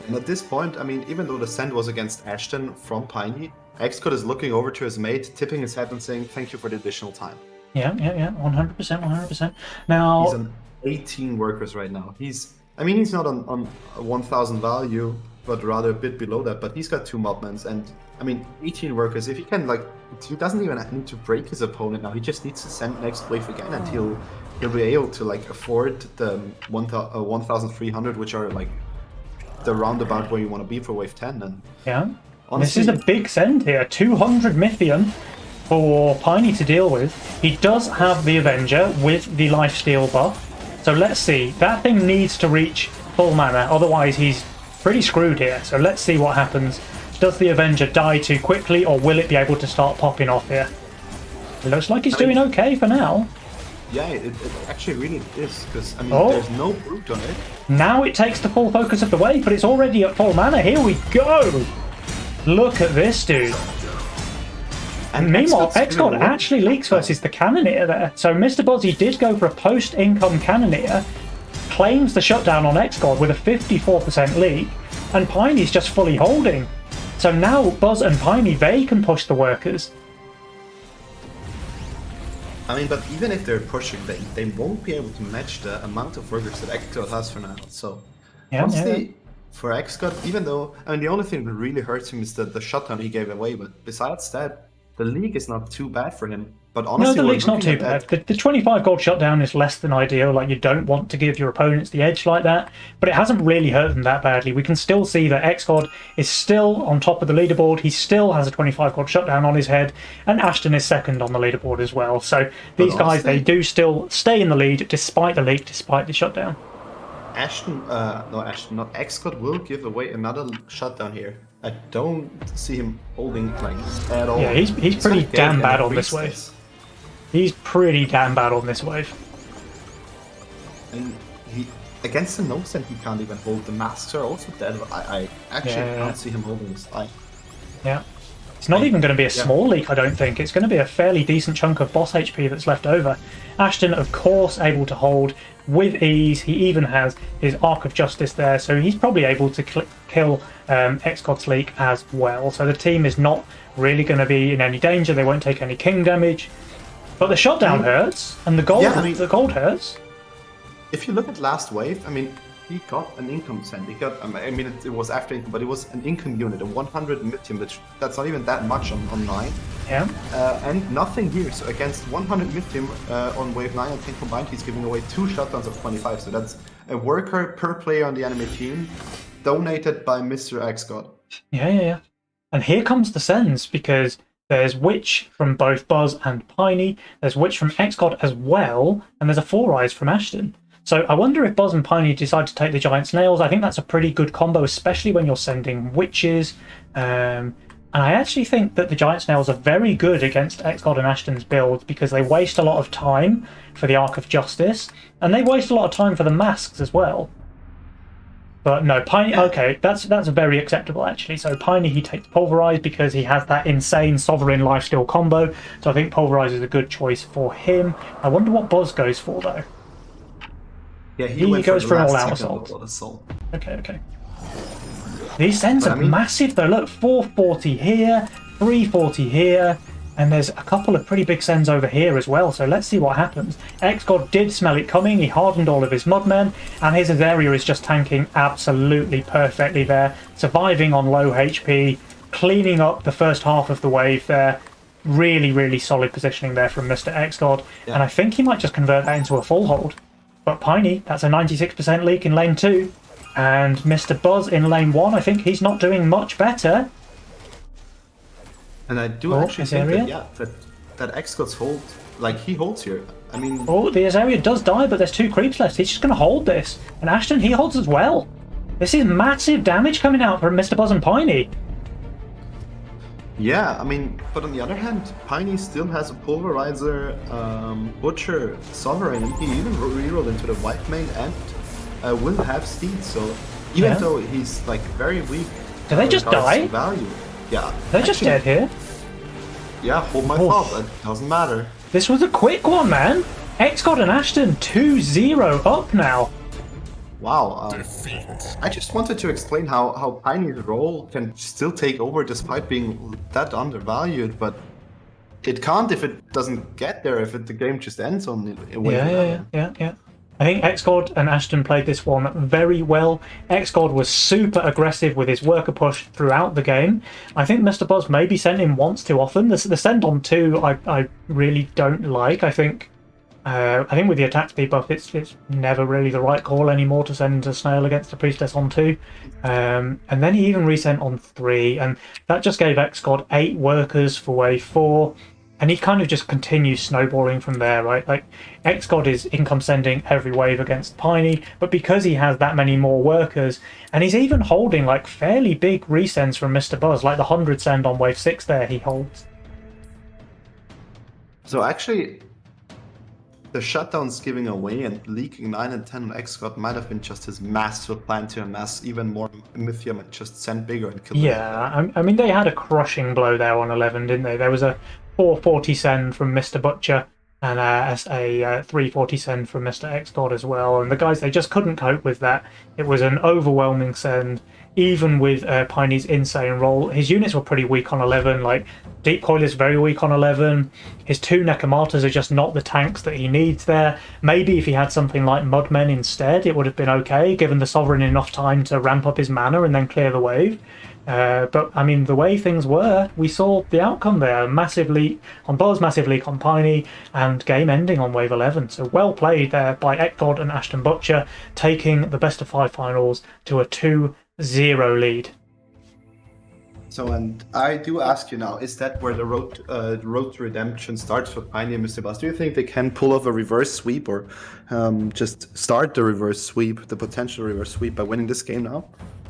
And at this point, I mean, even though the send was against Ashton from Peini, Xgod is looking over to his mate, tipping his head and saying, "Thank you for the additional time." Yeah, 100%, 100%. Now he's on 18 workers right now. He's not on 1,000 value, but rather a bit below that. But he's got 2 Mobmans, and I mean, 18 workers. If he can, like, he doesn't even need to break his opponent now. He just needs to send next wave again, and he'll be able to like afford the 1,300, which are like the roundabout where you want to be for wave 10. And honestly, this is a big send here. 200 Mythium for Peini to deal with. He does have the Avenger with the lifesteal buff. So let's see. That thing needs to reach full mana, otherwise he's pretty screwed here. So let's see what happens. Does the Avenger die too quickly, or will it be able to start popping off here? It looks like he's doing okay for now. Yeah, it actually really is, because I mean, there's no brute on it. Now it takes the full focus of the wave, but it's already at full mana. Here we go! Look at this, dude. And meanwhile, Xgod actually leaks versus the Cannoneer there. So Mr. Buzzy did go for a post-income Cannoneer, claims the shutdown on Xgod with a 54% leak, and Peini's just fully holding. So now Buzz and Peini, they can push the workers. I mean, but even if they're pushing, they won't be able to match the amount of workers that Xgod has for now. So, honestly, for Xgod, even though, I mean, the only thing that really hurts him is the shutdown he gave away, but besides that, the league is not too bad for him. But No, honestly, the we're league's not looking too at bad. The 25 gold shutdown is less than ideal. Like, you don't want to give your opponents the edge like that, but it hasn't really hurt them that badly. We can still see that Xgod is still on top of the leaderboard. He still has a 25 gold shutdown on his head, and Ashton is second on the leaderboard as well. So these guys, they do still stay in the lead despite the leak, despite the shutdown. Ashton, not Xgod will give away another shutdown here. I don't see him holding like at all. Yeah, he's pretty damn bad on this wave. He's pretty damn bad on this wave. And he against the no send he can't even hold. The masks are also dead. I actually can't see him holding this line. Yeah. It's not even going to be a small leak, I don't think. It's going to be a fairly decent chunk of boss HP that's left over. Ashton, of course, able to hold with ease. He even has his Arc of Justice there, so he's probably able to kill Xgod's leak as well. So the team is not really going to be in any danger. They won't take any king damage. But the shutdown hurts, and the gold, the gold hurts. If you look at last wave, I mean, he got an income send. He got, I mean, it was after income, but it was an income unit, a 100 mithium, which that's not even that much on 9. Yeah. And nothing here. So against 100 mithium on wave 9 and 10 combined, he's giving away 2 shutdowns of 25. So that's a worker per player on the enemy team, donated by Mr. Xgod. Yeah. And here comes the sends, because there's Witch from both Buzz and Peini, there's Witch from Xgod as well, and there's a 4-Eyes from Ashton. So I wonder if Buzz and Peini decide to take the Giant Snails. I think that's a pretty good combo, especially when you're sending Witches. And I actually think that the Giant Snails are very good against Xgod and Ashton's build, because they waste a lot of time for the Arc of Justice, and they waste a lot of time for the masks as well. But no, Peini, okay, that's very acceptable actually. So Peini, he takes Pulverize because he has that insane Sovereign Lifesteal combo. So I think Pulverize is a good choice for him. I wonder what Buzz goes for though. Yeah, he goes for an all-out assault. Okay. These sends are massive though. Look, 440 here, 340 here, and there's a couple of pretty big sends over here as well. So let's see what happens. Xgod did smell it coming. He hardened all of his Mudmen, and his area is just tanking absolutely perfectly there, surviving on low HP, cleaning up the first half of the wave there. Really solid positioning there from Mr. Xgod, and I think he might just convert that into a full hold. But Peini, that's a 96% leak in lane 2. And Mr. Buzz in lane 1, I think he's not doing much better. And I do actually think that Xgod's hold, like, he holds here. I mean... Oh, the Azaria does die, but there's 2 creeps left. He's just going to hold this. And Ashton, he holds as well. This is massive damage coming out from Mr. Buzz and Peini. Yeah, I mean, but on the other hand, Peini still has a Pulverizer, Butcher, Sovereign, and he even rerolled into the white main and will have Steed, so even though he's like very weak... Do they just die? Value, yeah. They're just dead here? Yeah, hold my thought, that doesn't matter. This was a quick one, man! Xgod and Ashton 2-0 up now. Wow, I just wanted to explain how Peini's role can still take over despite being that undervalued, but it can't if it doesn't get there, if the game just ends on a wave. Yeah. I think Xgod and Ashton played this one very well. Xgod was super aggressive with his worker push throughout the game. I think Mr. Buzz maybe sent him once too often. The send on 2 I really don't like. I think with the attack speed buff, it's never really the right call anymore to send a snail against a priestess on 2. And then he even resent on 3, and that just gave Xgod 8 workers for wave 4. And he kind of just continues snowballing from there, right? Like, Xgod is income sending every wave against Peini, but because he has that many more workers, and he's even holding like fairly big resends from Mr. Buzz, like the 100 send on wave 6 there he holds. So actually, the shutdowns giving away and leaking 9 and 10 on Xgod might have been just his master plan to amass even more Mythium and just send bigger and kill them. Yeah, I mean, they had a crushing blow there on 11, didn't they? There was a 440 send from Mr. Butcher and a 340 send from Mr. Xgod as well. And the guys, they just couldn't cope with that. It was an overwhelming send, even with Peini's insane roll. His units were pretty weak on 11, like Deep Coil is very weak on 11. His 2 Necromarters are just not the tanks that he needs there. Maybe if he had something like Mudmen instead, it would have been okay, given the Sovereign enough time to ramp up his mana and then clear the wave. But I mean, the way things were, we saw the outcome there. Massive leak on Buzz, massive leak on Peini, and game ending on Wave 11. So well played there by Xgod and Ashton Butcher, taking the best of 5 finals to a 2-0 lead. So, and I do ask you now, is that where the road to redemption starts for Peini and Mr. Buzz? Do you think they can pull off a reverse sweep, or just start the reverse sweep, the potential reverse sweep, by winning this game now?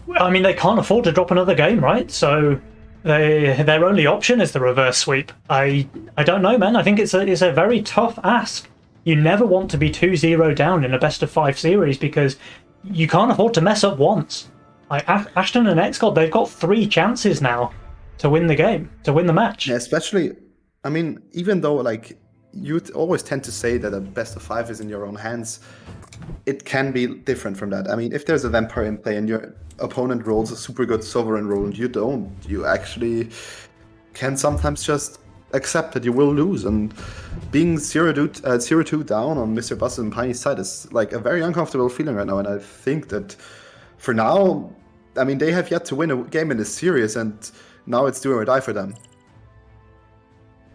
Well, I mean, they can't afford to drop another game, right? So their only option is the reverse sweep. I don't know, man. I think it's a very tough ask. You never want to be 2-0 down in a best of 5 series because you can't afford to mess up once. Like Ashton and Xgod, they've got 3 chances now to win the game, to win the match. Yeah, especially, I mean, even though like you always tend to say that a best of 5 is in your own hands, it can be different from that. I mean, if there's a vampire in play and your opponent rolls a super good sovereign roll and you don't, you actually can sometimes just accept that you will lose. And being 0-2 down on Mr. Buzz and Peini's side is like a very uncomfortable feeling right now. And I think that for now, I mean, they have yet to win a game in this series, and now it's do or die for them.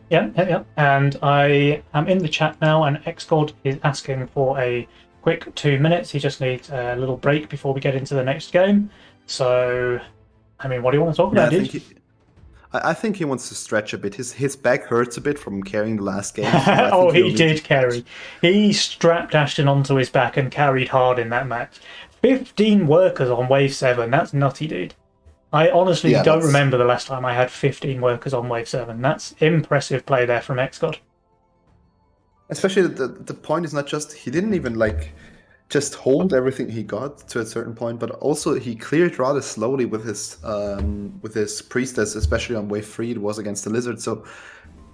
Yeah. And I am in the chat now, and Xgod is asking for a quick 2 minutes. He just needs a little break before we get into the next game. So, I mean, what do you want to talk about, dude? I think he wants to stretch a bit. His back hurts a bit from carrying the last game. So oh, he did carry. He strapped Ashton onto his back and carried hard in that match. 15 workers on Wave 7. That's nutty, dude. I honestly don't remember the last time I had 15 workers on Wave 7. That's impressive play there from Xgod. Especially the point is not just, he didn't even like just hold everything he got to a certain point, but also he cleared rather slowly with his priestess, especially on Wave 3. It was against the lizard. So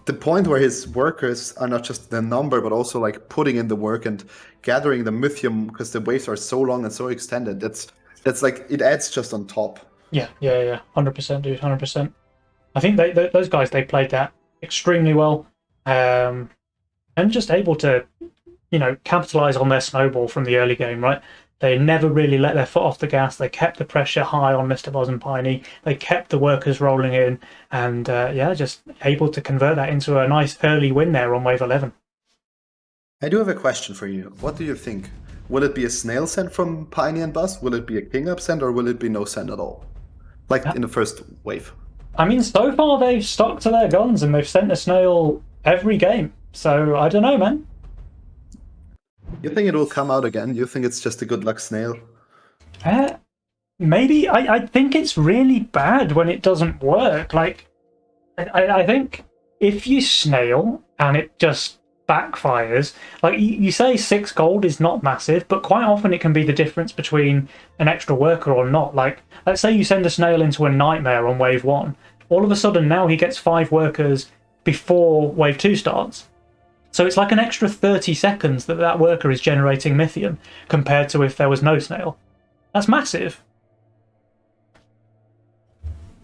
the point where his workers are not just the number, but also like putting in the work and gathering the mythium, because the waves are so long and so extended. That's like, it adds just on top. Yeah. 100%, dude, 100%. I think those guys, they played that extremely well, and just able to, capitalize on their snowball from the early game, right? They never really let their foot off the gas. They kept the pressure high on Mr. Buzz and Peini. They kept the workers rolling in, and just able to convert that into a nice early win there on Wave 11. I do have a question for you. What do you think? Will it be a snail send from Peini and Buzz? Will it be a king up send, or will it be no send at all? Like in the first wave. I mean, so far they've stuck to their guns and they've sent a snail every game. So I don't know, man. You think it will come out again? You think it's just a good luck snail? Maybe. I think it's really bad when it doesn't work. Like, I think if you snail and it just backfires, like you say 6 gold is not massive, but quite often it can be the difference between an extra worker or not. Like, let's say you send a snail into a nightmare on Wave 1. All of a sudden now he gets 5 workers before Wave 2 starts. So it's like an extra 30 seconds that worker is generating mythium compared to if there was no snail. That's massive.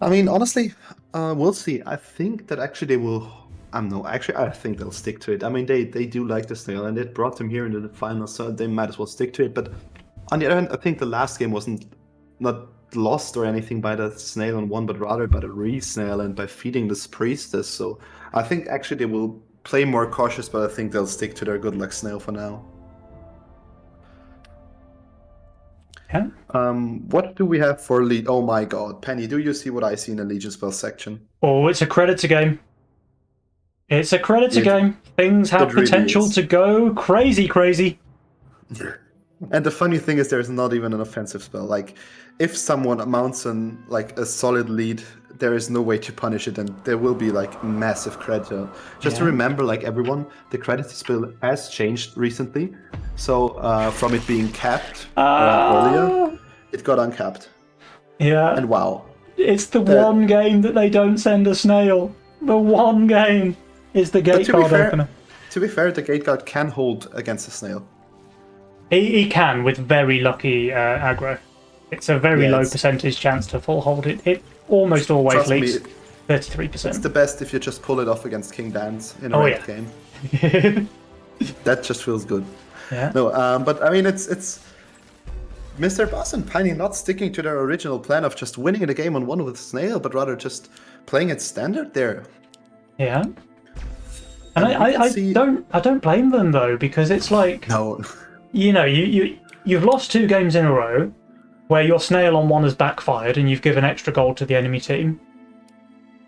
I mean, honestly, we'll see. I think that actually they will... I think they'll stick to it. I mean, they do like the snail, and it brought them here into the finals, so they might as well stick to it. But on the other hand, I think the last game wasn't not lost or anything by the snail on 1, but rather by the re-snail and by feeding this priestess. So I think actually they will play more cautious, but I think they'll stick to their good luck snail for now. Yeah. What do we have for lead? Oh my god, Peini, do you see what I see in the Legion spell section? Oh, it's a Creditor game. It's a Creditor game. Things have potential really to go crazy. And the funny thing is, there's not even an offensive spell. Like, if someone mounts a solid lead, there is no way to punish it, and there will be like massive Creditor. Just to remember, like everyone, the Creditor spell has changed recently. So from it being capped earlier, it got uncapped. Yeah. And wow. It's the one game that they don't send a snail. The one game is the gate guard opener. To be fair, the gate guard can hold against a snail. He can with very lucky aggro. It's a very low percentage chance to full hold it. It almost always leaks 33%. It's the best if you just pull it off against King Dan's in a ranked game. That just feels good. Yeah. No, but I mean, it's Mr. Boss and Peini not sticking to their original plan of just winning the game on one with Snail, but rather just playing it standard there. Yeah. And I don't blame them though, because it's like, no, you know, you've lost 2 games in a row where your Snail on 1 has backfired and you've given extra gold to the enemy team.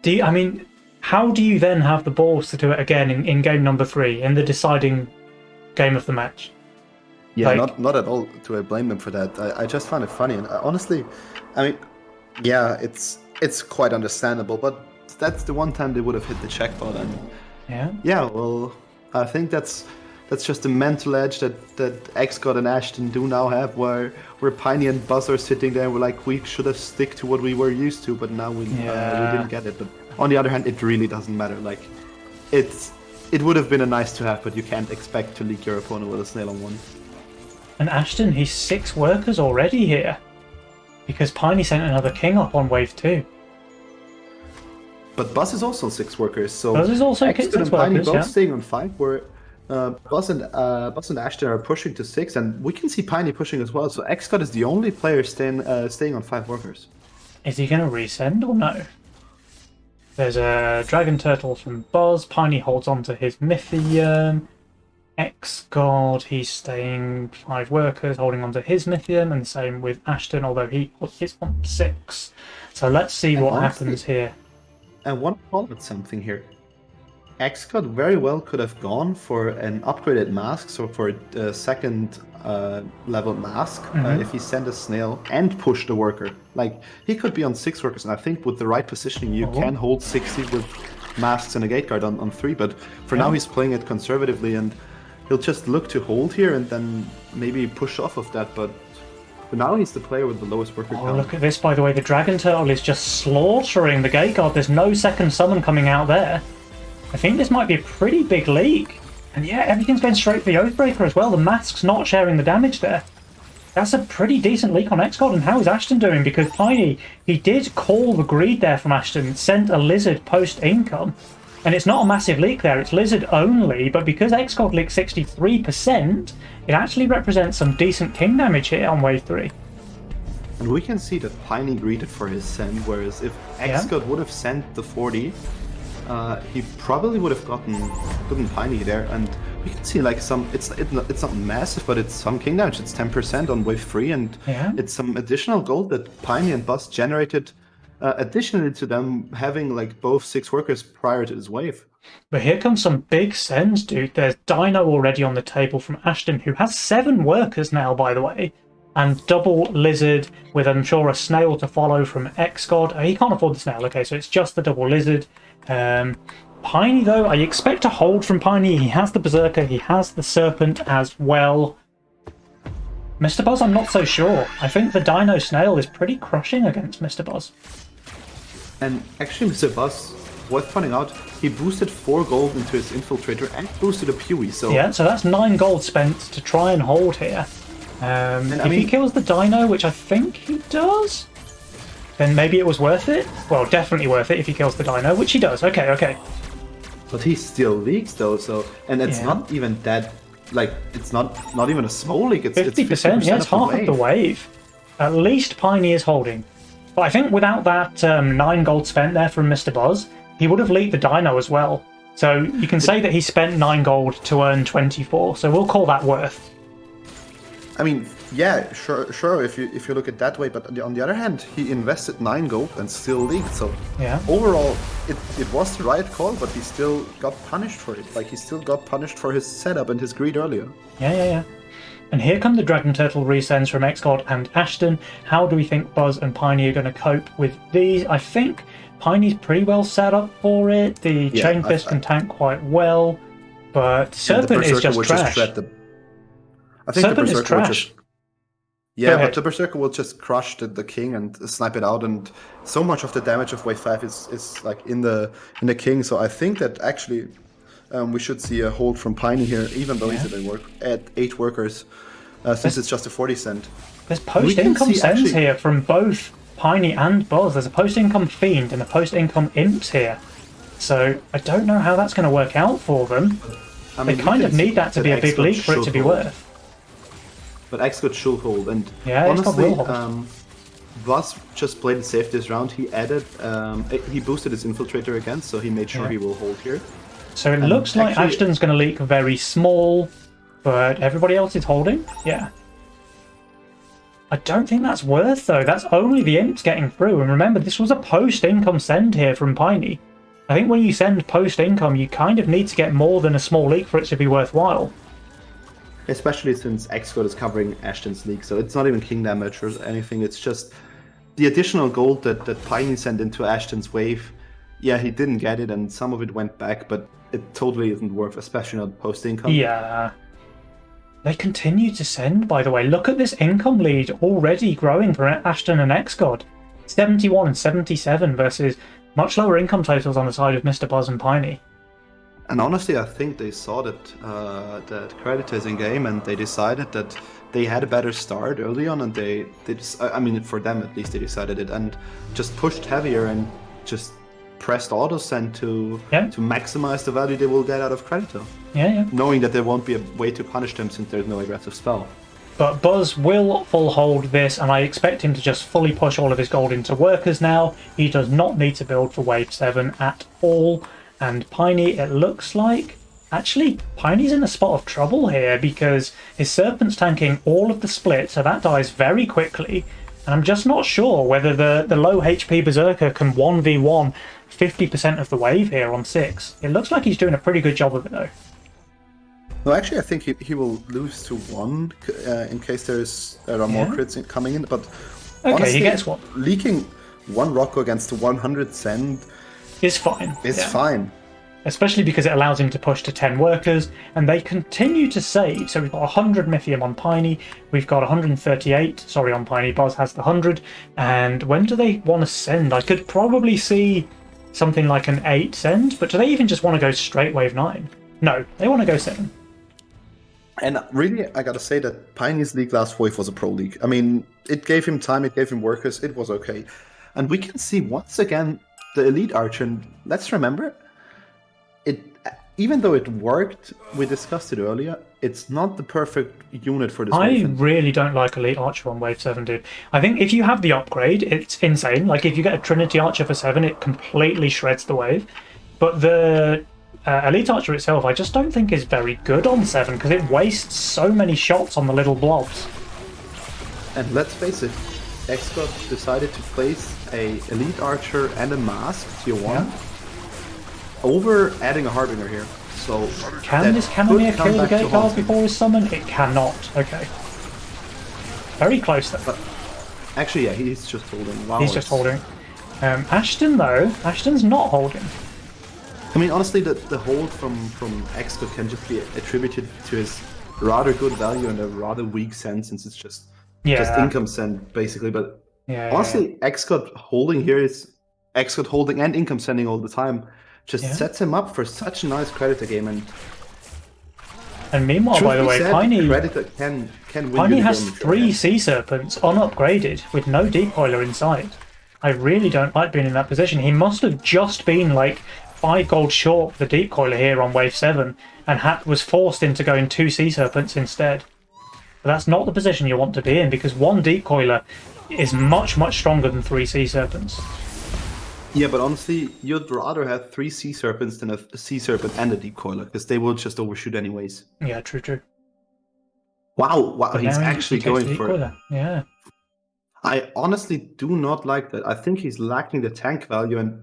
I mean, how do you then have the balls to do it again in game number 3, in the deciding game of the match? Yeah, like, not at all do I blame them for that. I just found it funny, and honestly, I mean, yeah, it's quite understandable, but that's the one time they would have hit the jackpot, and yeah, well, I think that's just the mental edge that Xgod and Ashton do now have, where Peini and Buzz are sitting there, we're like, we should have stick to what we were used to, but now we didn't get it. But on the other hand, it really doesn't matter. Like, it would have been a nice to have, but you can't expect to leak your opponent with a Snail on 1. And Ashton, he's 6 workers already here, because Peini sent another king up on wave 2. But Buzz is also 6 workers, so Buzz is also 6 and Peini both yeah. staying on 5, where Buzz and Ashton are pushing to 6, and we can see Peini pushing as well. So Xgod is the only player staying on 5 workers. Is he going to resend or no? There's a Dragon Turtle from Buzz. Peini holds on to his Mythium. Xgod, he's staying 5 workers, holding on to his Mythium, and same with Ashton, although he is on 6. So let's see what happens here. I want to call it something here. Xgod very well could have gone for an upgraded mask, so for a second level mask, if he sent a Snail and pushed a worker. Like, he could be on 6 workers, and I think with the right positioning you can hold 60 with masks and a gate guard on 3, but for now he's playing it conservatively, and he'll just look to hold here and then maybe push off of that, but now he's the player with the lowest worker count. Look at this, by the way, the Dragon Turtle is just slaughtering the gate guard. There's no second summon coming out there. I think this might be a pretty big leak. And yeah, everything's going straight for the Oathbreaker as well. The mask's not sharing the damage there. That's a pretty decent leak on Xgod. And how is Ashton doing? Because Peini, he did call the greed there from Ashton, sent a Lizard post-income. And it's not a massive leak there, it's Lizard only, but because Xgod leaked 63%, it actually represents some decent king damage here on wave 3. And we can see that Peini greeted for his send, whereas if Xgod would have sent the 40, he probably would have gotten Peini there, and we can see like it's not massive, but it's some king damage. It's 10% on wave 3, and it's some additional gold that Peini and Buzz generated additionally to them having like both 6 workers prior to this wave. But here comes some big sends, dude. There's Dino already on the table from Ashton, who has 7 workers now, by the way, and double Lizard with, I'm sure, a Snail to follow from Xgod. He can't afford the Snail, okay, so it's just the double Lizard. Peini, though, I expect to hold from Peini. He has the Berserker, he has the Serpent as well. Mr. Buzz, I'm not so sure. I think the Dino Snail is pretty crushing against Mr. Buzz. And actually, Mr. Buzz, worth pointing out, he boosted 4 gold into his Infiltrator and boosted a Peewee, so... Yeah, so that's 9 gold spent to try and hold here. If he kills the Dino, which I think he does, then maybe it was worth it. Well, definitely worth it if he kills the Dino, which he does. Okay. But he still leaks, though, so... And it's not even that... Like, it's not even a small leak, it's 50%, yeah, it's half of the wave. At least Peini is holding. But I think without that 9 gold spent there from Mr. Buzz, he would have leaked the Dino as well. So you can say that he spent 9 gold to earn 24, so we'll call that worth. I mean, yeah, sure, if you look at it that way, but on the other hand, he invested 9 gold and still leaked, so overall, it was the right call, but he still got punished for it. Like, he still got punished for his setup and his greed earlier. Yeah. And here come the Dragon Turtle resends from Xgod and Ashton. How do we think Buzz and Peini are going to cope with these? I think Peini's pretty well set up for it. The Chain Fist can tank quite well, but Serpent is just trash. I think Serpent is trash. But the Berserker will just crush the king and snipe it out, and so much of the damage of wave 5 is like in the king. So I think that actually we should see a hold from Peini here, even though he's at 8 workers, since it's just a 40 cent. There's post-income sends here from both Peini and Buzz. There's a post-income Fiend and a post-income Imps here. So I don't know how that's going to work out for them. I mean, they kind of need that to be a big leak for it to be worth. but Xgod should hold. And Yeah, honestly, Xgod will hold. Voss just played it safe this round. He added, he boosted his infiltrator again, so he made sure he will hold here. So it looks like Ashton's going to leak very small, but everybody else is holding. Yeah. I don't think that's worth, though. That's only the imps getting through. And remember, this was a post-income send here from Peini. I think when you send post-income, you kind of need to get more than a small leak for it to be worthwhile. Especially since Xgod is covering Ashton's leak, so it's not even king damage or anything. It's just the additional gold that Peini sent into Ashton's wave. Yeah, he didn't get it, and some of it went back, but it totally isn't worth, especially not post-income. Yeah. They continue to send, by the way. Look at this income lead already growing for Ashton and Xgod. 71 and 77 versus much lower income totals on the side of Mr. Buzz and Peini. And honestly, I think they saw that that Creditor is in game, and they decided that they had a better start early on, and they just, I mean, for them at least, they decided it, and just pushed heavier and just pressed auto send to maximize the value they will get out of Creditor. Yeah. Knowing that there won't be a way to punish them since there's no aggressive spell. But Buzz will full hold this, and I expect him to just fully push all of his gold into workers now. He does not need to build for wave 7 at all. And Peini, it looks like... Actually, Peini's in a spot of trouble here because his Serpent's tanking all of the split, so that dies very quickly. And I'm just not sure whether the low HP Berserker can 1v1 50% of the wave here on 6. It looks like he's doing a pretty good job of it, though. No, actually, I think he will lose to 1 in case there are more crits coming in. But okay, honestly, he gets 1. Leaking 1 Rocco against 100 send is fine. It's fine. Especially because it allows him to push to 10 workers, and they continue to save. So we've got 100 Mythium on Peini, we've got 138, sorry, on Peini, Buzz has the 100, and when do they want to send? I could probably see something like an 8 send, but do they even just want to go straight wave 9? No, they want to go 7. And really, I gotta say that Peini's league last wave was a pro league. I mean, it gave him time, it gave him workers, it was okay. And we can see once again the Elite Archer, and let's remember, even though it worked, we discussed it earlier, it's not the perfect unit for this wave. I really don't like Elite Archer on wave 7, dude. I think if you have the upgrade, it's insane. Like, if you get a Trinity Archer for 7, it completely shreds the wave. But the Elite Archer itself, I just don't think is very good on 7, because it wastes so many shots on the little blobs. And let's face it, Xgod decided to place a Elite Archer and a Mask, tier 1, over adding a Harbinger here. So can this Cannoneer kill the Gate Guard before his summon? It cannot. Okay. Very close though. But actually, yeah, he's just holding. Wow, he's just holding. Ashton though, Ashton's not holding. I mean, honestly, the hold from Xgod can just be attributed to his rather good value and a rather weak send, since it's just income send basically. But honestly, Xgod holding here is Xgod holding and income sending all the time. Just sets him up for such a nice Creditor game, and meanwhile, by the way, Peini can win. Peini has 3 Sea Serpents unupgraded with no decoiler inside. I really don't like being in that position. He must have just been like 5 gold short for the decoiler here on wave 7, and was forced into going 2 Sea Serpents instead. But that's not the position you want to be in, because 1 decoiler is much, much stronger than 3 Sea Serpents. Yeah, but honestly, you'd rather have 3 Sea Serpents than a Sea Serpent and a Decoiler, because they will just overshoot anyways. Yeah, true. Wow, he's actually going for it. Yeah. I honestly do not like that. I think he's lacking the tank value and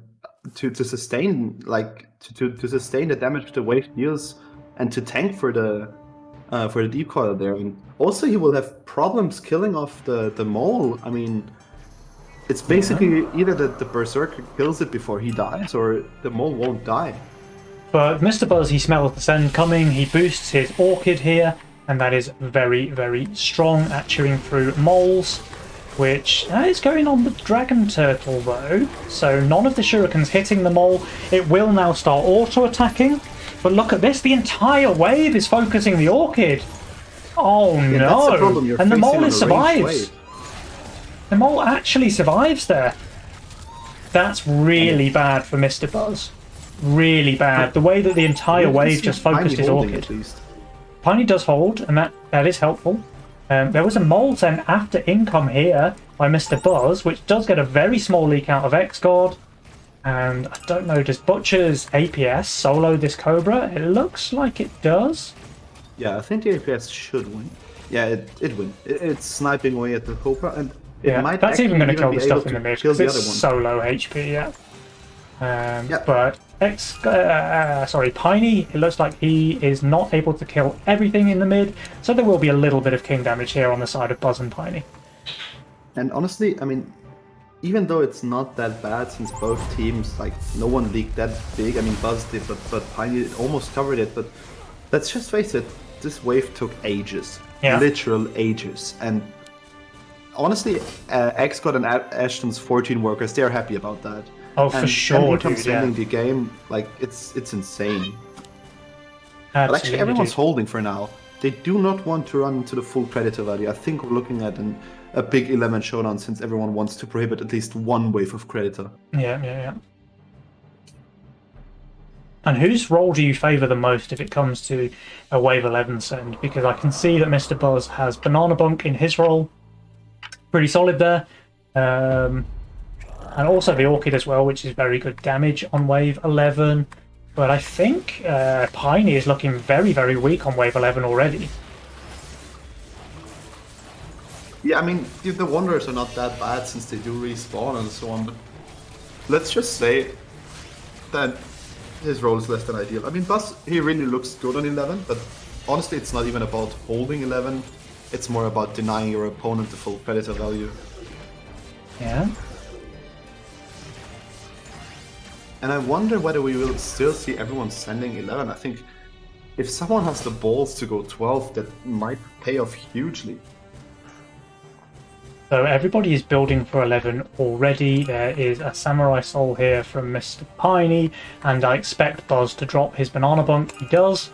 to sustain to sustain the damage the wave deals and to tank for the Decoiler there. And also, he will have problems killing off the mole. I mean, it's basically either the Berserker kills it before he dies, or the mole won't die. But Mr. Buzz, he smells the send coming, he boosts his Orchid here, and that is very, very strong at chewing through moles, which is going on the Dragon Turtle though, so none of the shurikens hitting the mole. It will now start auto-attacking, but look at this, the entire wave is focusing the Orchid! Oh no! And the mole survives! The mole actually survives there. That's really bad for Mr. Buzz. Really bad. The way that the entire wave just focused his Orchid. Peini does hold, and that is helpful. There was a mold sent after income here by Mr. Buzz, which does get a very small leak out of Xgod. And I don't know, does Butcher's APS solo this Cobra? It looks like it does. Yeah, I think the APS should win. Yeah, it win. It's sniping away at the Cobra, and it might that's even going to kill the able stuff in to the mid kill because the it's other one. so low HP. Yeah. But Peini, it looks like he is not able to kill everything in the mid, so there will be a little bit of king damage here on the side of Buzz and Peini. And honestly, I mean, even though it's not that bad since both teams, like, no one leaked that big. I mean, Buzz did, but Peini almost covered it. But let's just face it, this wave took ages. Yeah. Literal ages. And honestly, Xgod and Ashton's 14 workers, they're happy about that. Oh, for sure, dude, sending the game, like, it's insane. Absolutely, But actually, everyone's dude. holding for now. They do not want to run into the full Predator value. I think we're looking at a big 11 showdown since everyone wants to prohibit at least one wave of Predator. Yeah. And whose role do you favour the most if it comes to a Wave 11 send? Because I can see that Mr. Buzz has Banana Bunk in his role. Pretty solid there. And also the Orchid as well, which is very good damage on Wave 11. But I think Peini is looking very, very weak on Wave 11 already. Yeah, I mean, the Wanderers are not that bad since they do respawn and so on, but let's just say that his role is less than ideal. I mean, Buzz, he really looks good on 11, but honestly, it's not even about holding 11. It's more about denying your opponent the full Predator value. Yeah. And I wonder whether we will still see everyone sending 11. I think if someone has the balls to go 12, that might pay off hugely. So everybody is building for 11 already. There is a Samurai Soul here from Mr. Peini, and I expect Buzz to drop his Banana Bunk. He does.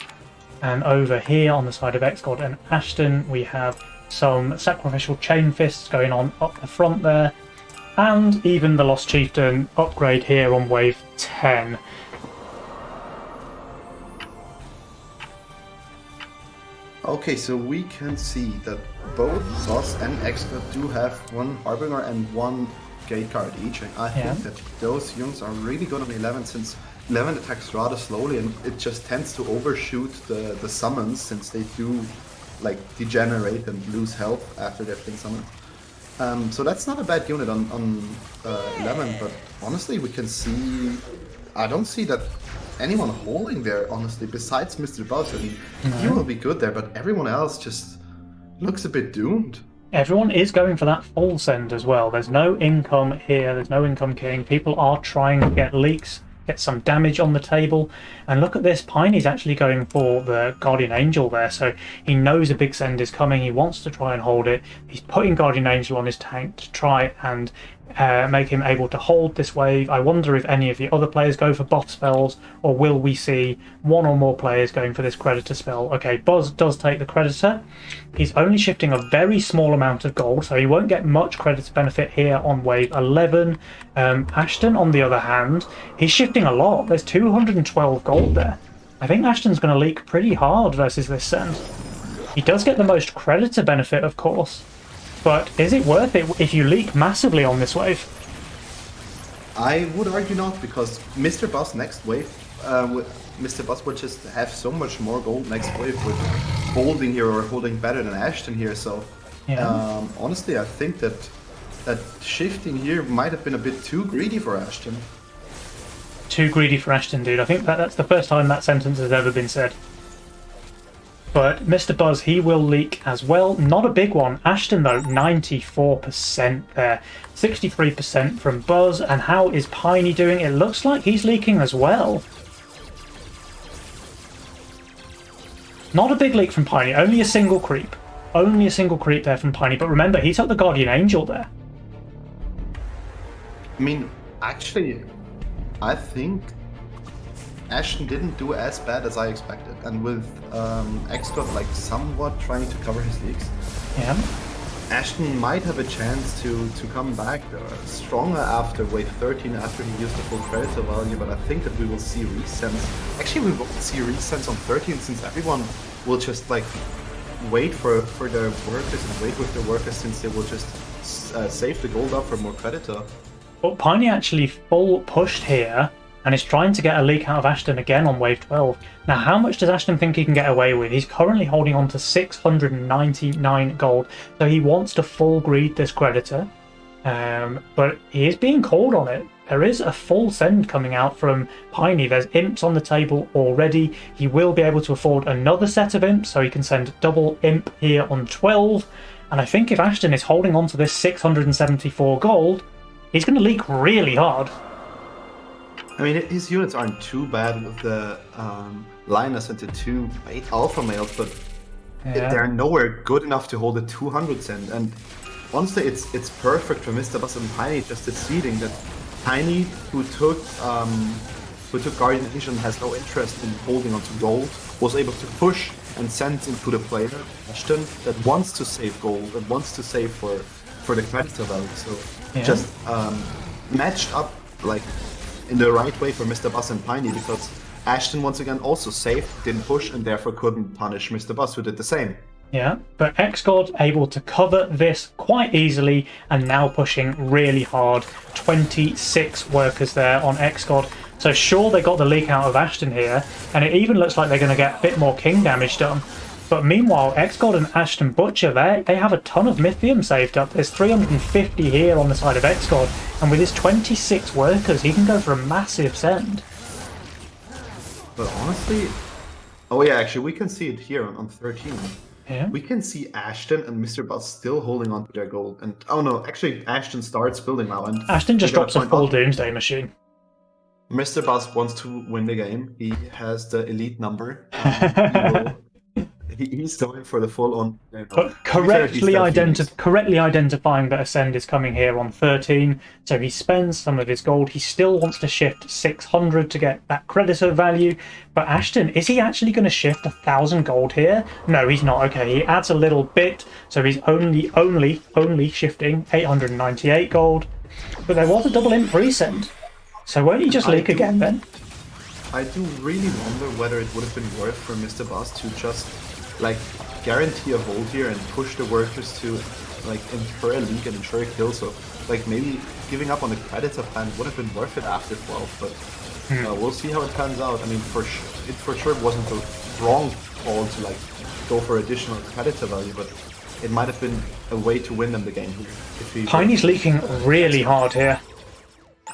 And over here on the side of Xgod and Ashton, we have some Sacrificial Chain Fists going on up the front there. And even the Lost Chieftain upgrade here on Wave 10. Okay, so we can see that both Buzz and Xgod do have one Harbinger and one Gate Guard each. And I think that those units are really good on 11 since 11 attacks rather slowly and it just tends to overshoot the summons since they do like degenerate and lose health after they've been summoned. So that's not a bad unit on 11, but honestly we can see, I don't see that anyone holding there, honestly, besides Mr. Buzz. I mean, he will be good there, but everyone else just looks a bit doomed. Everyone is going for that full send as well. There's no income here, there's no income king. People are trying to get leaks, get some damage on the table. And look at this, Peini's actually going for the Guardian Angel there, so he knows a big send is coming, he wants to try and hold it. He's putting Guardian Angel on his tank to try and make him able to hold this wave. I wonder if any of the other players go for buff spells, or will we see one or more players going for this Creditor spell? Okay, Buzz does take the Creditor. He's only shifting a very small amount of gold, so he won't get much Creditor benefit here on wave 11. Ashton, on the other hand, he's shifting a lot. There's 212 gold there. I think Ashton's going to leak pretty hard versus this send. He does get the most Creditor benefit, of course. But is it worth it if you leak massively on this wave? I would argue not, because Mr. Buzz next wave, Mr. Buzz would just have so much more gold next wave with holding here or holding better than Ashton here. So honestly, I think that shifting here might have been a bit too greedy for Ashton. Too greedy for Ashton, dude. I think that's the first time that sentence has ever been said. But Mr. Buzz, he will leak as well. Not a big one. Ashton, though, 94% there. 63% from Buzz. And how is Peini doing? It looks like he's leaking as well. Not a big leak from Peini. Only a single creep. Only a single creep there from Peini. But remember, he took the Guardian Angel there. I mean, actually, I think Ashton didn't do as bad as I expected, and with Xgod like somewhat trying to cover his leaks, Ashton might have a chance to come back stronger after wave 13, after he used the full Predator value, but I think that we will see resends. Actually, we won't see resends on 13 since everyone will just like wait for their workers and wait with their workers, since they will just save the gold up for more Predator. But Peini actually full pushed here and is trying to get a leak out of Ashton again on wave 12. Now, how much does Ashton think he can get away with? He's currently holding on to 699 gold, so he wants to full greed this Creditor. But he is being called on it. There is a full send coming out from Peini. There's imps on the table already. He will be able to afford another set of imps, so he can send double imp here on 12. And I think if Ashton is holding on to this 674 gold, he's going to leak really hard. I mean, his units aren't too bad with the Linus and the 2 alpha males, but they're nowhere good enough to hold a 200 send. And honestly, it's perfect for Mr. Buzz and Peini, just succeeding that Peini, who took Guardian Vision, has no interest in holding onto gold, was able to push and send into the player Ashton that wants to save gold and wants to save for the Creditor value. So just matched up like in the right way for Mr. Buzz and Peini, because Ashton once again also saved, didn't push, and therefore couldn't punish Mr. Buzz, who did the same. Yeah, but Xgod able to cover this quite easily and now pushing really hard. 26 workers there on Xgod. So sure, they got the leak out of Ashton here, and it even looks like they're going to get a bit more king damage done. But meanwhile, Xgod and Ashton Butcher, they have a ton of Mythium saved up. There's 350 here on the side of Xgod, and with his 26 workers, he can go for a massive send. But honestly, oh yeah, actually we can see it here on 13. Yeah. We can see Ashton and Mr. Buzz still holding on to their gold. And oh no, actually Ashton starts building now. And Ashton just drops a full Doomsday Machine. Mr. Buzz wants to win the game. He has the elite number. He's going for the full-on. But correctly identifying that Ascend is coming here on 13, so he spends some of his gold. He still wants to shift 600 to get that Creditor value. But Ashton, is he actually going to shift 1,000 gold here? No, he's not. Okay, he adds a little bit, so he's only shifting 898 gold. But there was a double imp resend, so won't he just leak again then? I do really wonder whether it would have been worth for Mr. Buzz to just like guarantee a hold here and push the workers to like ensure a leak and ensure a kill. So like maybe giving up on the Creditor plan would have been worth it after 12, but we'll see how it pans out. I mean, it for sure wasn't the wrong call to like go for additional Creditor value, but it might have been a way to win them the game. Peini's leaking really hard here.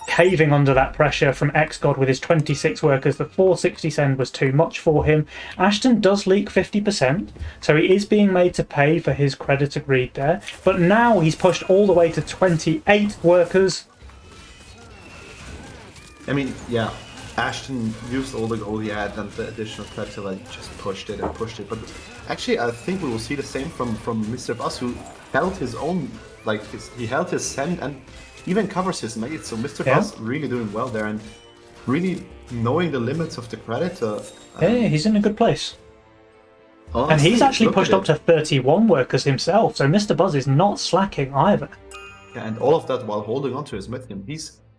Caving under that pressure from Xgod with his 26 workers. The 460 send was too much for him. Ashton does leak 50%, so he is being made to pay for his Creditor greed there. But now he's pushed all the way to 28 workers. I mean, yeah, Ashton used all the gold he had and the additional Creditor value, just pushed it and pushed it. But actually, I think we will see the same from Mr. Buzz, who held his own, like he held his send and even covers his mates. So Mr. Buzz really doing well there and really knowing the limits of the Creditor. Yeah, he's in a good place. Honestly, and he's actually pushed up to 31 workers himself, so Mr. Buzz is not slacking either. Yeah, and all of that while holding on to his Mythium.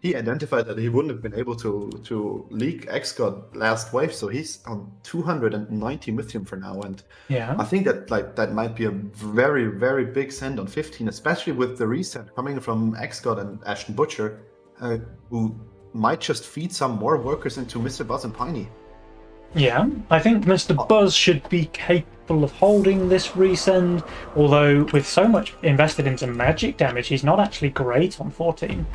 He identified that he wouldn't have been able to leak Xgod last wave, so he's on 290 Mythium for now, and I think that might be a very, very big send on 15, especially with the reset coming from Xgod and Ashton Butcher, who might just feed some more workers into Mr. Buzz and Peini. Yeah, I think Mr. Buzz should be capable of holding this resend, although with so much invested into magic damage, he's not actually great on 14.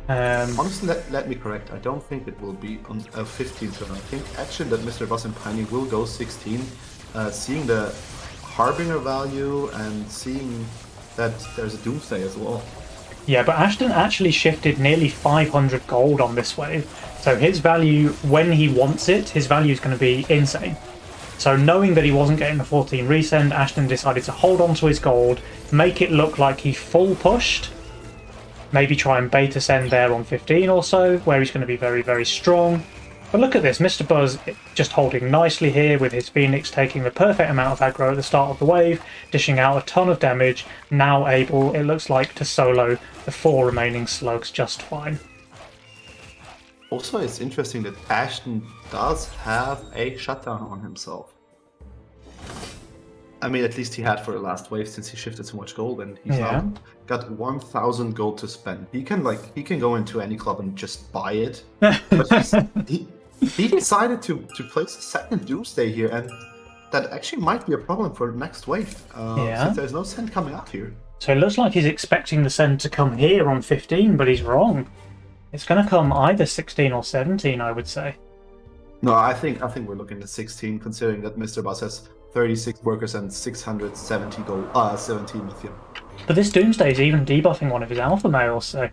Honestly, let me correct. I don't think it will be on a 15 turn. I think actually that Mr. Buzz and Peini will go 16, seeing the Harbinger value and seeing that there's a Doomsday as well. Yeah, but Ashton actually shifted nearly 500 gold on this wave, so his value, when he wants it, his value is going to be insane. So knowing that he wasn't getting the 14 resend, Ashton decided to hold on to his gold, make it look like he full pushed, maybe try and beta send there on 15 or so, where he's going to be very, very strong. But look at this, Mr. Buzz just holding nicely here with his Phoenix taking the perfect amount of aggro at the start of the wave, dishing out a ton of damage, now able, it looks like, to solo the 4 remaining slugs just fine. Also, it's interesting that Ashton does have a shutdown on himself. I mean, at least he had for the last wave since he shifted so much gold, and he's Yeah. now got 1,000 gold to spend. He can go into any club and just buy it. But he decided to place a second Doomsday here, and that actually might be a problem for the next wave. Since there's no send coming up here. So it looks like he's expecting the send to come here on 15, but he's wrong. It's going to come either 16 or 17, I would say. No, I think we're looking at 16, considering that Mr. Buzz has 36 workers and 670 gold, 17 lithium. But this Doomsday is even debuffing one of his alpha males, so...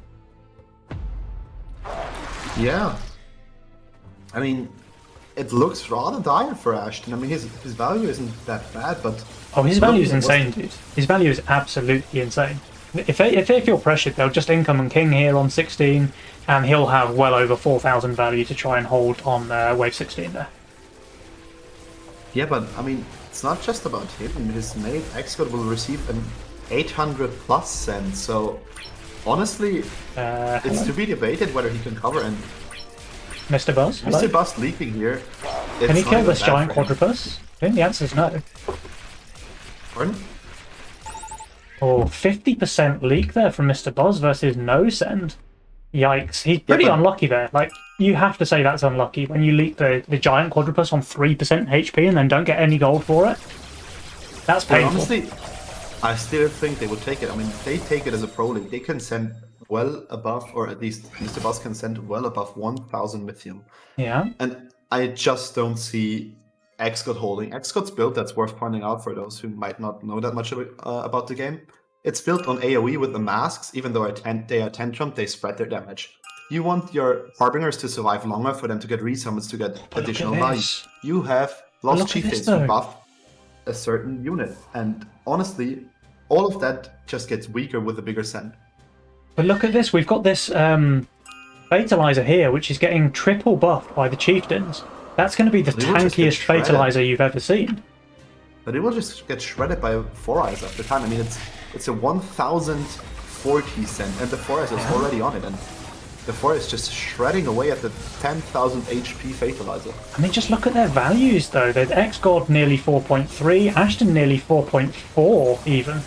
Yeah. I mean, it looks rather dire for Ashton. I mean, his value isn't that bad, but... Oh, his value is insane, dude. His value is absolutely insane. If they feel pressured, they'll just income and king here on 16, and he'll have well over 4,000 value to try and hold on wave 16 there. Yeah, but, I mean, it's not just about him. His mate, Xgod, will receive an 800 plus send, so... Honestly, it's to be debated whether he can cover, and... Mr. Buzz? Hello? Mr. Buzz leaking here. Can he kill this giant quadrupus? I think the answer is no. Pardon? Oh, 50% leak there from Mr. Buzz versus no send. Yikes. He's pretty unlucky there. Like, you have to say that's unlucky when you leak the giant quadrupus on 3% HP and then don't get any gold for it. That's painful. Honestly, I still think they would take it. I mean, they take it as a pro league. They can send well above, or at least Mr. Buzz can send well above 1,000 lithium. Yeah. And I just don't see Xgod holding. Xgod's build, that's worth pointing out for those who might not know that much about the game. It's built on AoE with the masks. Even though they are tantrum, they spread their damage. You want your Harbingers to survive longer for them to get resummons to get additional value. You have Lost Chief Fates to buff a certain unit. And honestly, all of that just gets weaker with a bigger send. But look at this, we've got this Fatalizer here, which is getting triple buffed by the Chieftains. That's going to be the tankiest Fatalizer you've ever seen. But it will just get shredded by 4 eyes after time. I mean, it's a 1,040 cent, and the 4 eyes is already on it, and the 4 is just shredding away at the 10,000 HP Fatalizer. I mean, just look at their values, though. There's Xgod nearly 4.3, Ashton nearly 4.4 even.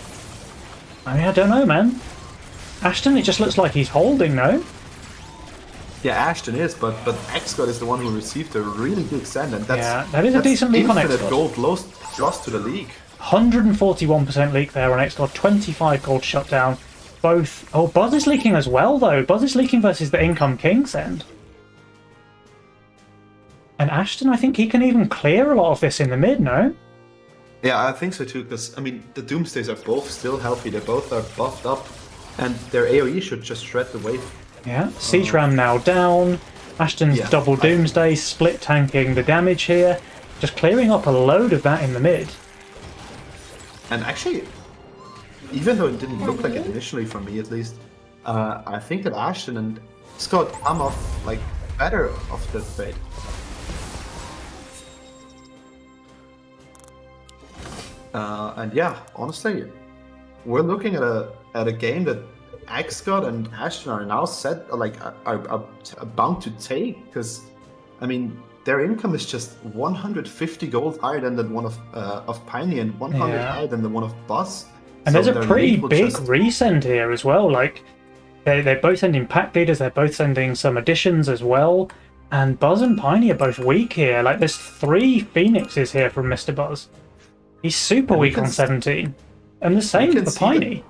I mean, I don't know, man. Ashton, it just looks like he's holding, no? Yeah, Ashton is, but Xgod is the one who received a really big send, and that is a decent leak on Xgod. Infinite gold lost to the league. 141% leak there on Xgod, 25 gold shutdown. Both. Oh, Buzz is leaking as well, though. Buzz is leaking versus the income king send. And Ashton, I think he can even clear a lot of this in the mid, no? Yeah, I think so too, because, I mean, the Doomsdays are both still healthy. They both are buffed up, and their AoE should just shred the wave. Yeah, Siege Ram now down. Ashton's double Doomsday, split tanking the damage here. Just clearing up a load of that in the mid. And actually, even though it didn't look like it initially for me at least, I think that Ashton and Xgod come off like better off this fate. And yeah, honestly, we're looking at a game that Xgod and Ashton are now are bound to take, because I mean their income is just 150 gold higher than the one of Peini and 100 higher than the one of Buzz. And so there's a pretty big resend here as well. Like they're both sending pack leaders, they're both sending some additions as well. And Buzz and Peini are both weak here. Like there's 3 Phoenixes here from Mr. Buzz. He's super weak on 17. And the same for Peini.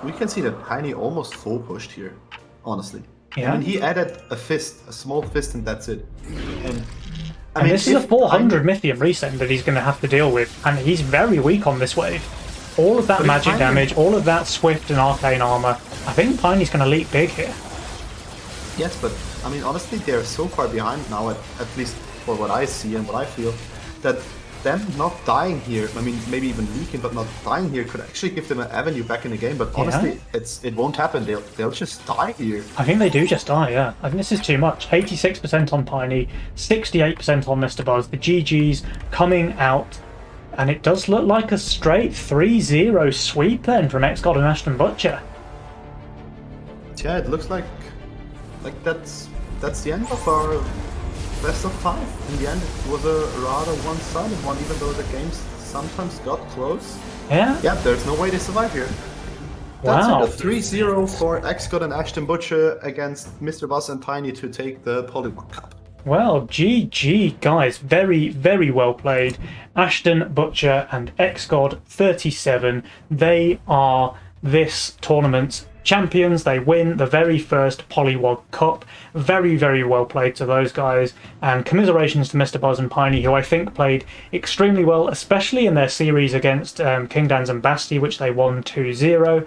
We can see that Peini almost full pushed here, honestly. Yeah. I mean, he added a small fist, and that's it. And I mean, this is a 400 Mythium resend that he's going to have to deal with, and he's very weak on this wave. All of that magic damage, all of that Swift and Arcane armor. I think Peini's going to leap big here. Yes, but I mean, honestly, they're so far behind now, at least for what I see and what I feel, that them not dying here, I mean, maybe even leaking, but not dying here could actually give them an avenue back in the game. But honestly, it won't happen. They'll just die here. I think they do just die, yeah. I think this is too much. 86% on Peini, 68% on Mr. Buzz. The GG's coming out, and it does look like a straight 3-0 sweep then from Xgod and Ashton Butcher. Yeah, it looks like that's the end of our best of 5. In the end, it was a rather one-sided one, even though the games sometimes got close. Yeah? Yeah, there's no way they survive here. That's Wow. it, a 3-0 for Xgod and Ashton Butcher against Mr. Boss and Peini to take the Pollywog Cup. Well, GG, guys. Very, very well played. Ashton Butcher and Xgod37. They are this tournament's champions. They win the very first Pollywog Cup. Very, very well played to those guys. And commiserations to Mr. Buzz and Peini, who I think played extremely well, especially in their series against King Dans and Basti, which they won 2-0.